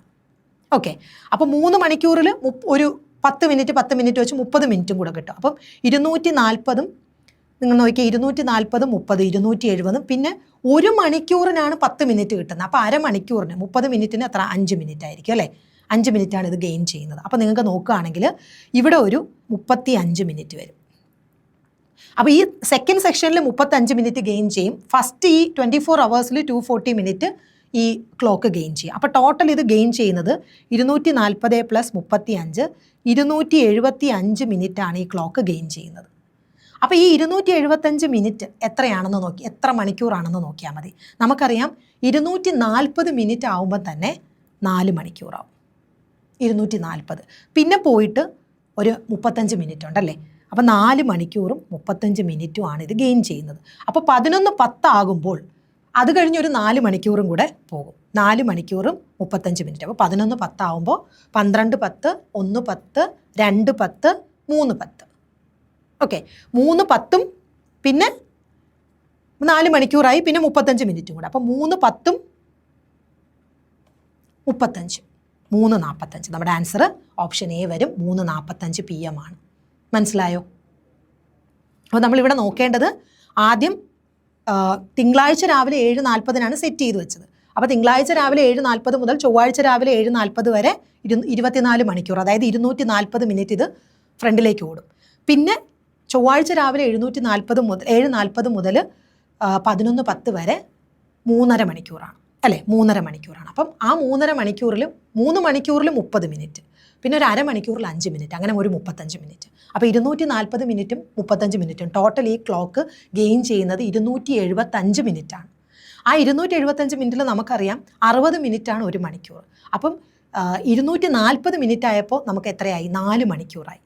ഓക്കെ, അപ്പോൾ 3 മണിക്കൂറിൽ ഒരു 10 മിനിറ്റ് വെച്ച് 30 മിനിറ്റും കൂടെ കിട്ടും. അപ്പം 240 നിങ്ങൾ നോക്കിയാൽ 240, 30, 270. പിന്നെ 1 മണിക്കൂറിനാണ് 10 മിനിറ്റ് കിട്ടുന്നത്. അപ്പോൾ അരമണിക്കൂറിന് 30 മിനിറ്റിന് എത്ര? 5 മിനിറ്റ് ആയിരിക്കും അല്ലേ? 5 മിനിറ്റാണ് ഇത് ഗെയിൻ ചെയ്യുന്നത്. അപ്പോൾ നിങ്ങൾക്ക് നോക്കുകയാണെങ്കിൽ ഇവിടെ ഒരു 35 മിനിറ്റ് വരും. അപ്പോൾ ഈ സെക്കൻഡ് സെക്ഷനിൽ 35 മിനിറ്റ് ഗെയിൻ ചെയ്യും. ഫസ്റ്റ് ഈ 24 അവേഴ്സിൽ 240 മിനിറ്റ് ഈ ക്ലോക്ക് ഗെയിൻ ചെയ്യും. അപ്പോൾ ടോട്ടൽ ഇത് ഗെയിൻ ചെയ്യുന്നത് 240 + 35 275 മിനിറ്റാണ് ഈ ക്ലോക്ക് ഗെയിൻ ചെയ്യുന്നത്. അപ്പോൾ ഈ 275 മിനിറ്റ് എത്രയാണെന്ന് നോക്കി, എത്ര മണിക്കൂറാണെന്ന് നോക്കിയാൽ മതി. നമുക്കറിയാം 240 മിനിറ്റ് ആവുമ്പോൾ തന്നെ 4 മണിക്കൂറാവും. 240 പിന്നെ പോയിട്ട് ഒരു 35 മിനിറ്റ് ഉണ്ടല്ലേ? അപ്പോൾ 4 മണിക്കൂറും 35 മിനിറ്റുമാണ് ഇത് ഗെയിൻ ചെയ്യുന്നത്. അപ്പോൾ 11:10 ആകുമ്പോൾ അത് കഴിഞ്ഞൊരു 4 മണിക്കൂറും കൂടെ പോകും. 4 മണിക്കൂറും 35 മിനിറ്റ്. അപ്പോൾ 11:10 ആകുമ്പോൾ 12:10, 1:10, 2:10, 3:10. ഓക്കെ, 3:10 പിന്നെ 4 മണിക്കൂറായി, പിന്നെ 35 മിനിറ്റും കൂടെ. അപ്പോൾ 3:10, 35, 3:45. നമ്മുടെ ആൻസർ ഓപ്ഷൻ എ വരും. 3:45 PM ആണ്. മനസ്സിലായോ? അപ്പോൾ നമ്മളിവിടെ നോക്കേണ്ടത് ആദ്യം തിങ്കളാഴ്ച രാവിലെ 7:40 സെറ്റ് ചെയ്ത് വെച്ചത്. അപ്പോൾ തിങ്കളാഴ്ച രാവിലെ 7:40 മുതൽ ചൊവ്വാഴ്ച രാവിലെ 7:40 വരെ 24 മണിക്കൂർ, അതായത് 240 മിനിറ്റ് ഇത് ഫ്രണ്ടിലേക്ക് ഓടും. പിന്നെ ചൊവ്വാഴ്ച രാവിലെ 7:40 മുതൽ 11:10 വരെ 3.5 മണിക്കൂറാണ് അല്ലേ, 3.5 മണിക്കൂറാണ്. അപ്പം ആ 3.5 മണിക്കൂറിൽ 3 മണിക്കൂറിൽ 30 മിനിറ്റ്, പിന്നെ ഒരു അരമണിക്കൂറിൽ 5 മിനിറ്റ്, അങ്ങനെ ഒരു 35 മിനിറ്റ്. അപ്പോൾ 240 മിനിറ്റും 35 മിനിറ്റും ടോട്ടൽ ഈ ക്ലോക്ക് ഗെയിൻ ചെയ്യുന്നത് 275 മിനിറ്റാണ്. ആ 275 മിനിറ്റിൽ നമുക്കറിയാം 60 മിനിറ്റാണ് ഒരു മണിക്കൂർ. അപ്പം 240 മിനിറ്റ് ആയപ്പോൾ നമുക്ക് എത്രയായി? 4 മണിക്കൂറായി.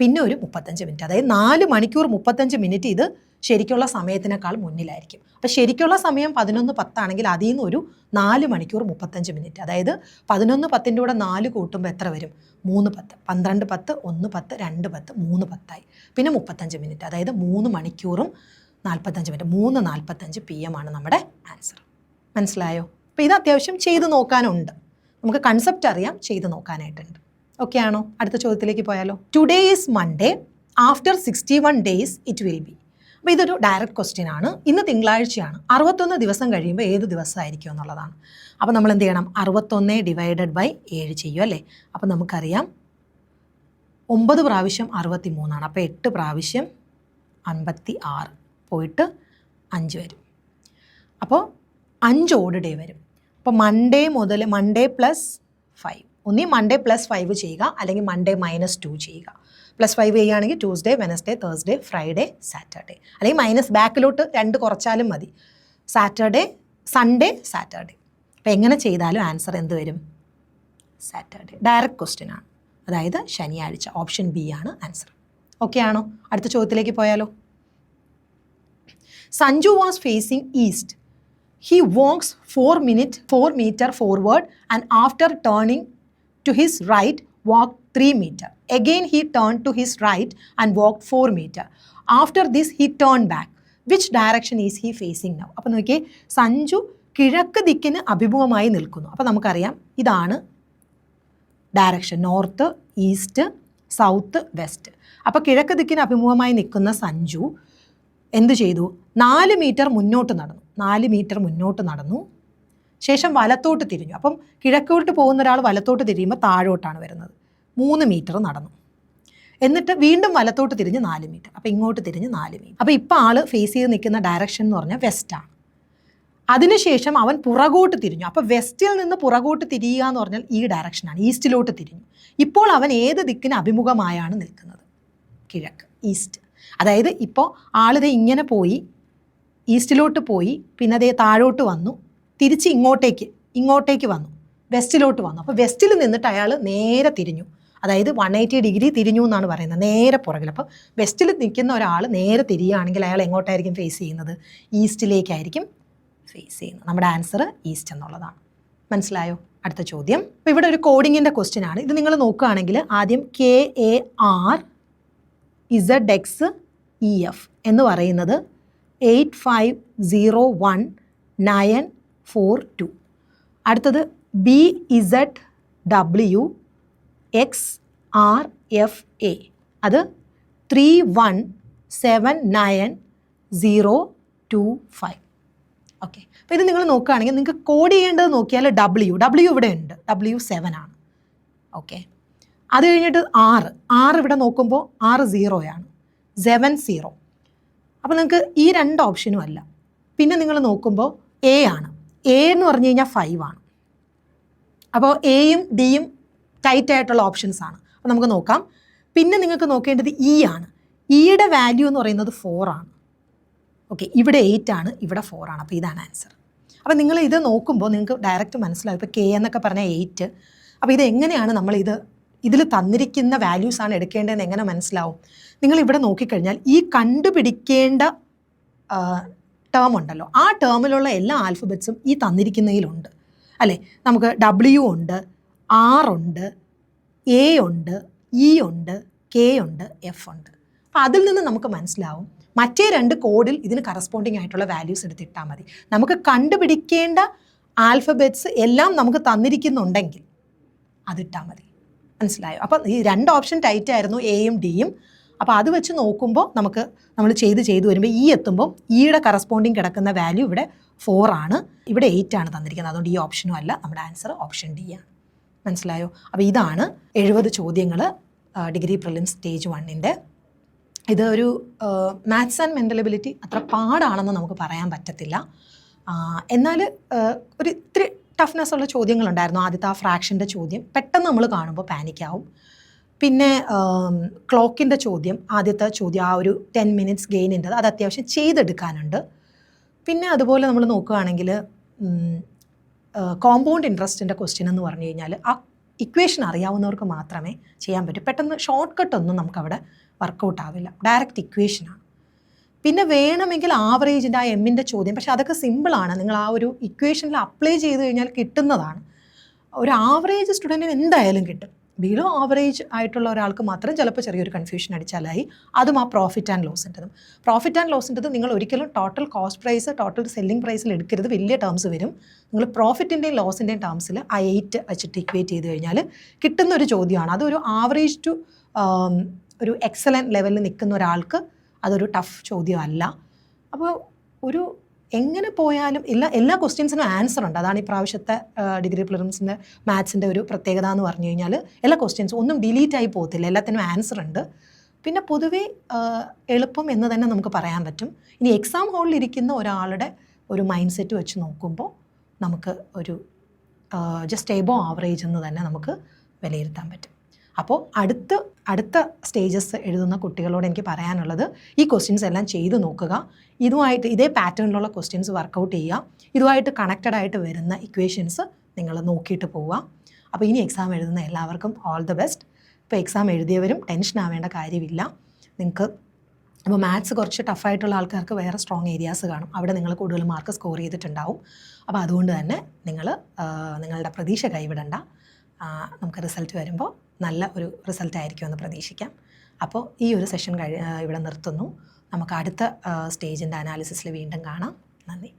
പിന്നെ ഒരു 35 മിനിറ്റ്, അതായത് 4 മണിക്കൂർ 35 മിനിറ്റ് ഇത് ശരിക്കുള്ള സമയത്തിനേക്കാൾ മുന്നിലായിരിക്കും. അപ്പോൾ ശരിക്കുള്ള സമയം 11:10 ആണെങ്കിൽ അതിൽ നിന്ന് ഒരു 4 മണിക്കൂർ 35 മിനിറ്റ്, അതായത് 11:10 കൂടെ 4 കൂട്ടുമ്പോൾ എത്ര വരും? 3:10, 12:10, 1:10, 2:10, 3:10 പിന്നെ 35 മിനിറ്റ്, അതായത് 3 മണിക്കൂറും 45 മിനിറ്റ്, 3:45 PM ആണ് നമ്മുടെ ആൻസർ. മനസ്സിലായോ? അപ്പോൾ ഇത് അത്യാവശ്യം ചെയ്ത് നോക്കാനുണ്ട്, നമുക്ക് കൺസെപ്റ്റ് അറിയാം, ചെയ്ത് നോക്കാനായിട്ടുണ്ട്. ഓക്കെ ആണോ? അടുത്ത ചോദ്യത്തിലേക്ക് പോയാലോ. Today is Monday, after 61 days it will be. അപ്പോൾ ഇതൊരു ഡയറക്റ്റ് ക്വസ്റ്റ്യൻ ആണ്. ഇന്ന് തിങ്കളാഴ്ചയാണ്, 61 ദിവസം കഴിയുമ്പോൾ ഏത് ദിവസമായിരിക്കും എന്നുള്ളതാണ്. അപ്പോൾ നമ്മൾ എന്ത് ചെയ്യണം? 61 ÷ 7 ചെയ്യും അല്ലേ. അപ്പോൾ നമുക്കറിയാം 9 പ്രാവശ്യം 63 അപ്പോൾ 8 പ്രാവശ്യം 56 പോയിട്ട് 5 വരും. അപ്പോൾ 5 ഓഡ് ഡേ വരും. അപ്പോൾ മൺഡേ പ്ലസ് 5, ഒന്നീ മൺഡേ പ്ലസ് 5 ചെയ്യുക, അല്ലെങ്കിൽ മൺഡേ -2 ചെയ്യുക. +5 ചെയ്യുകയാണെങ്കിൽ Tuesday, Wednesday, Thursday, Friday, Saturday, അല്ലെങ്കിൽ മൈനസ് ബാക്കിലോട്ട് 2 കുറച്ചാലും മതി. Saturday, Sunday, Saturday. അപ്പോൾ എങ്ങനെ ചെയ്താലും ആൻസർ എന്ത് വരും? സാറ്റർഡേ. ഡയറക്റ്റ് ക്വസ്റ്റ്യൻ ആണ്, അതായത് ശനിയാഴ്ച. ഓപ്ഷൻ ബി ആണ് ആൻസർ. ഓക്കെ ആണോ? അടുത്ത ചോദ്യത്തിലേക്ക് പോയാലോ. Sanju was phasing east. He walks 4 meter forward and after turning to his right walked 3 meter. Again he turned to his right and walked 4 meter. After this he turned back. Which direction is he facing now? അപ്പോൾ നോക്കിയേ, സഞ്ജു കിഴക്ക് ദിക്കിന് അഭിമുഖമായി നിൽക്കുന്നു. അപ്പോൾ നമുക്കറിയാം ഇതാണ് direction, north, east, south, west. അപ്പോൾ കിഴക്ക് ദിക്കിന് അഭിമുഖമായി നിൽക്കുന്ന സഞ്ജു എന്ത് ചെയ്തു? 4 മീറ്റർ മുന്നോട്ട് നടന്നു. ശേഷം വലത്തോട്ട് തിരിഞ്ഞു. അപ്പം കിഴക്കോട്ട് പോകുന്ന ഒരാൾ വലത്തോട്ട് തിരിയുമ്പോൾ താഴോട്ടാണ് വരുന്നത്. 3 മീറ്റർ നടന്നു. എന്നിട്ട് വീണ്ടും വലത്തോട്ട് തിരിഞ്ഞ് 4 മീറ്റർ. അപ്പോൾ ഇങ്ങോട്ട് തിരിഞ്ഞ് 4 മീറ്റർ. അപ്പോൾ ഇപ്പോൾ ആൾ ഫേസ് ചെയ്ത് നിൽക്കുന്ന ഡയറക്ഷൻ എന്ന് പറഞ്ഞാൽ വെസ്റ്റാണ്. അതിനുശേഷം അവൻ പുറകോട്ട് തിരിഞ്ഞു. അപ്പോൾ വെസ്റ്റിൽ നിന്ന് പുറകോട്ട് തിരിയുക എന്ന് പറഞ്ഞാൽ ഈ ഡയറക്ഷനാണ്, ഈസ്റ്റിലോട്ട് തിരിഞ്ഞു. ഇപ്പോൾ അവൻ ഏത് ദിക്കിന് അഭിമുഖമായാണ് നിൽക്കുന്നത്? കിഴക്ക്, ഈസ്റ്റ്. അതായത് ഇപ്പോൾ ആളിത് ഇങ്ങനെ പോയി, ഈസ്റ്റിലോട്ട് പോയി, പിന്നെ അതേ താഴോട്ട് വന്നു, തിരിച്ച് ഇങ്ങോട്ടേക്ക് വന്നു, വെസ്റ്റിലോട്ട് വന്നു. അപ്പോൾ വെസ്റ്റിൽ നിന്നിട്ട് അയാൾ നേരെ തിരിഞ്ഞു, അതായത് 180 ഡിഗ്രി തിരിഞ്ഞു എന്നാണ് പറയുന്നത്, നേരെ പുറകിൽ. അപ്പോൾ വെസ്റ്റിൽ നിൽക്കുന്ന ഒരാൾ നേരെ തിരിയുകയാണെങ്കിൽ അയാൾ എങ്ങോട്ടായിരിക്കും ഫേസ് ചെയ്യുന്നത്? ഈസ്റ്റിലേക്കായിരിക്കും ഫേസ് ചെയ്യുന്നത്. നമ്മുടെ ആൻസർ ഈസ്റ്റ് എന്നുള്ളതാണ്. മനസ്സിലായോ? അടുത്ത ചോദ്യം. അപ്പോൾ ഇവിടെ ഒരു കോഡിങ്ങിൻ്റെ ക്വസ്റ്റ്യൻ ആണ്. ഇത് നിങ്ങൾ നോക്കുകയാണെങ്കിൽ ആദ്യം KARZXEF എന്ന് പറയുന്നത് 8501942. അടുത്തത് BZWXRFA, അത് 317905. ഓക്കെ. അപ്പോൾ ഇത് നിങ്ങൾ നോക്കുകയാണെങ്കിൽ നിങ്ങൾക്ക് കോഡ് ചെയ്യേണ്ടത് നോക്കിയാൽ W ഇവിടെ ഉണ്ട്, W7 ആണ്. ഓക്കെ. അത് കഴിഞ്ഞിട്ട് R ഇവിടെ നോക്കുമ്പോൾ 0 ആണ്, 70. അപ്പോൾ നിങ്ങൾക്ക് ഈ 2 ഓപ്ഷനും അല്ല. പിന്നെ നിങ്ങൾ നോക്കുമ്പോൾ A ആണ്. A എന്ന് പറഞ്ഞു കഴിഞ്ഞാൽ 5 ആണ്. അപ്പോൾ Aയും Dയും ടൈറ്റ് ആയിട്ടുള്ള ഓപ്ഷൻസ് ആണ്. അപ്പോൾ നമുക്ക് നോക്കാം. പിന്നെ നിങ്ങൾക്ക് നോക്കേണ്ടത് E ആണ്. ഇയുടെ വാല്യൂ എന്ന് പറയുന്നത് 4 ആണ്. ഓക്കെ, ഇവിടെ 8 ആണ്, ഇവിടെ 4 ആണ്. അപ്പോൾ ഇതാണ് ആൻസർ. അപ്പോൾ നിങ്ങൾ ഇത് നോക്കുമ്പോൾ നിങ്ങൾക്ക് ഡയറക്റ്റ് മനസ്സിലാവും. ഇപ്പോൾ K എന്നൊക്കെ പറഞ്ഞാൽ 8. അപ്പോൾ ഇത് എങ്ങനെയാണ് നമ്മൾ ഇതിൽ തന്നിരിക്കുന്ന വാല്യൂസാണ് എടുക്കേണ്ടതെന്ന് എങ്ങനെ മനസ്സിലാവും? നിങ്ങൾ ഇവിടെ നോക്കിക്കഴിഞ്ഞാൽ ഈ കണ്ടുപിടിക്കേണ്ട ടേം ഉണ്ടല്ലോ, ആ ടേമിലുള്ള എല്ലാ ആൽഫബറ്റ്സും ഈ തന്നിരിക്കുന്നതിലുണ്ട് അല്ലേ. നമുക്ക് W ഉണ്ട്, R ഉണ്ട്, A ഉണ്ട്, E ഉണ്ട്, K ഉണ്ട്, F ഉണ്ട്. അപ്പോൾ അതിൽ നിന്ന് നമുക്ക് മനസ്സിലാവും മറ്റേ 2 കോഡിൽ ഇതിന് കറസ്പോണ്ടിങ് ആയിട്ടുള്ള വാല്യൂസ് എടുത്തിട്ടാൽ മതി. നമുക്ക് കണ്ടുപിടിക്കേണ്ട ആൽഫബറ്റ്സ് എല്ലാം നമുക്ക് തന്നിരിക്കുന്നുണ്ടെങ്കിൽ അതിട്ടാൽ മതി. മനസ്സിലായോ? അപ്പം ഈ 2 ഓപ്ഷൻ ടൈറ്റ് ആയിരുന്നു, എയും ഡിയും. അപ്പോൾ അത് വെച്ച് നോക്കുമ്പോൾ നമ്മൾ ചെയ്ത് വരുമ്പോൾ E എത്തുമ്പോൾ ഇയുടെ കറസ്പോണ്ടിങ് കിടക്കുന്ന വാല്യൂ ഇവിടെ 4 ആണ്, ഇവിടെ 8 ആണ് തന്നിരിക്കുന്നത്. അതുകൊണ്ട് ഈ ഓപ്ഷനും അല്ല, നമ്മുടെ ആൻസർ ഓപ്ഷൻ ഡി ആണ്. മനസ്സിലായോ? അപ്പോൾ ഇതാണ് 70 ചോദ്യങ്ങൾ ഡിഗ്രി പ്രിലിംസ് സ്റ്റേജ് 1ൻ്റെ ഇതൊരു മാത്സ് ആൻഡ് മെൻ്റൽ എബിലിറ്റി അത്ര പാടാണെന്ന് നമുക്ക് പറയാൻ പറ്റത്തില്ല. എന്നാൽ ഒരു ഇത്തിരി ടഫ്നെസ് ഉള്ള ചോദ്യങ്ങളുണ്ടായിരുന്നു. ആദ്യത്തെ ആ ഫ്രാക്ഷൻ്റെ ചോദ്യം പെട്ടെന്ന് നമ്മൾ കാണുമ്പോൾ പാനിക്കാവും. പിന്നെ ക്ലോക്കിൻ്റെ ചോദ്യം, ആദ്യത്തെ ചോദ്യം ആ ഒരു 10 മിനിറ്റ്സ് ഗെയിനിൻ്റെത്, അത് അത്യാവശ്യം ചെയ്തെടുക്കാനുണ്ട്. പിന്നെ അതുപോലെ നമ്മൾ നോക്കുകയാണെങ്കിൽ കോമ്പൗണ്ട് ഇൻട്രസ്റ്റിൻ്റെ ക്വസ്റ്റ്യൻ എന്ന് പറഞ്ഞു കഴിഞ്ഞാൽ ആ ഇക്വേഷൻ അറിയാവുന്നവർക്ക് മാത്രമേ ചെയ്യാൻ പറ്റൂ. പെട്ടെന്ന് ഷോർട്ട് കട്ടൊന്നും നമുക്കവിടെ വർക്കൗട്ട് ആവില്ല, ഡയറക്റ്റ് ഇക്വേഷനാണ്. പിന്നെ വേണമെങ്കിൽ ആവറേജിൻ്റെ ആ എമ്മിൻ്റെ ചോദ്യം, പക്ഷേ അതൊക്കെ സിമ്പിളാണ്, നിങ്ങൾ ആ ഒരു ഇക്വേഷനിൽ അപ്ലൈ ചെയ്ത് കഴിഞ്ഞാൽ കിട്ടുന്നതാണ്. ഒരു ആവറേജ് സ്റ്റുഡൻറ്റിന് എന്തായാലും കിട്ടും. ബിലോ ആവറേജ് ആയിട്ടുള്ള ഒരാൾക്ക് മാത്രം ചിലപ്പോൾ ചെറിയൊരു കൺഫ്യൂഷൻ അടിച്ചാലായി. അതും ആ പ്രോഫിറ്റ് ആൻഡ് ലോസിൻ്റെതും. പ്രോഫിറ്റ് ആൻഡ് ലോസിൻ്റെത് നിങ്ങൾ ഒരിക്കലും total cost price, total selling പ്രൈസിൽ എടുക്കരുത്, വലിയ ടേംസ് വരും. നിങ്ങൾ പ്രോഫിറ്റിൻ്റെയും ലോസിൻ്റെയും ടേംസിൽ ആ 8 വെച്ചിട്ട് ഇക്വേറ്റ് ചെയ്ത് കഴിഞ്ഞാൽ കിട്ടുന്ന ഒരു ചോദ്യമാണ്. അതൊരു ആവറേജ് ടു ഒരു എക്സലൻറ്റ് ലെവലിൽ നിൽക്കുന്ന ഒരാൾക്ക് അതൊരു ടഫ് ചോദ്യമല്ല. അപ്പോൾ ഒരു എങ്ങനെ പോയാലും എല്ലാ ക്വസ്റ്റ്യൻസിനും ആൻസർ ഉണ്ട്. അതാണ് ഈ പ്രാവശ്യത്തെ ഡിഗ്രി പ്രിലിംസിൻ്റെ മാത്സിൻ്റെ ഒരു പ്രത്യേകത എന്ന് പറഞ്ഞു കഴിഞ്ഞാൽ എല്ലാ ക്വസ്റ്റ്യൻസും ഒന്നും ഡിലീറ്റ് ആയി പോകത്തില്ല, എല്ലാത്തിനും ആൻസർ ഉണ്ട്. പിന്നെ പൊതുവേ എളുപ്പം എന്ന് തന്നെ നമുക്ക് പറയാൻ പറ്റും. ഇനി എക്സാം ഹാളിൽ ഇരിക്കുന്ന ഒരാളുടെ ഒരു മൈൻഡ് സെറ്റ് വെച്ച് നോക്കുമ്പോൾ നമുക്ക് ഒരു ജസ്റ്റ് എബോ ആവറേജ് എന്ന് തന്നെ നമുക്ക് വിലയിരുത്താൻ പറ്റും. അപ്പോൾ അടുത്ത സ്റ്റേജസ് എഴുതുന്ന കുട്ടികളോട് എനിക്ക് പറയാനുള്ളത്, ഈ ക്വസ്റ്റ്യൻസ് എല്ലാം ചെയ്ത് നോക്കുക. ഇതേ പാറ്റേണിലുള്ള ക്വസ്റ്റ്യൻസ് വർക്കൗട്ട് ചെയ്യുക. ഇതുമായിട്ട് കണക്റ്റഡ് ആയിട്ട് വരുന്ന ഇക്വേഷൻസ് നിങ്ങൾ നോക്കിയിട്ട് പോവുക. അപ്പോൾ ഇനി എക്സാം എഴുതുന്ന എല്ലാവർക്കും ഓൾ ദ ബെസ്റ്റ്. ഇപ്പോൾ എക്സാം എഴുതിയവരും ടെൻഷൻ ആവേണ്ട കാര്യമില്ല. നിങ്ങൾക്ക് അപ്പോൾ മാത്സ് കുറച്ച് ടഫായിട്ടുള്ള ആൾക്കാർക്ക് വേറെ സ്ട്രോങ് ഏരിയാസ് കാണും, അവിടെ നിങ്ങൾ കൂടുതൽ മാർക്ക് സ്കോർ ചെയ്തിട്ടുണ്ടാവും. അപ്പോൾ അതുകൊണ്ട് തന്നെ നിങ്ങളുടെ പ്രതീക്ഷ കൈവിടണ്ട. നമുക്ക് റിസൾട്ട് വരുമ്പോൾ നല്ല ഒരു റിസൾട്ട് ആയിരിക്കുമെന്ന് പ്രതീക്ഷിക്കാം. അപ്പോൾ ഈ ഒരു സെഷൻ ഇവിടെ നിർത്തുന്നു. നമുക്ക് അടുത്ത സ്റ്റേജിൻ്റെ അനാലിസിസിൽ വീണ്ടും കാണാം. നന്ദി.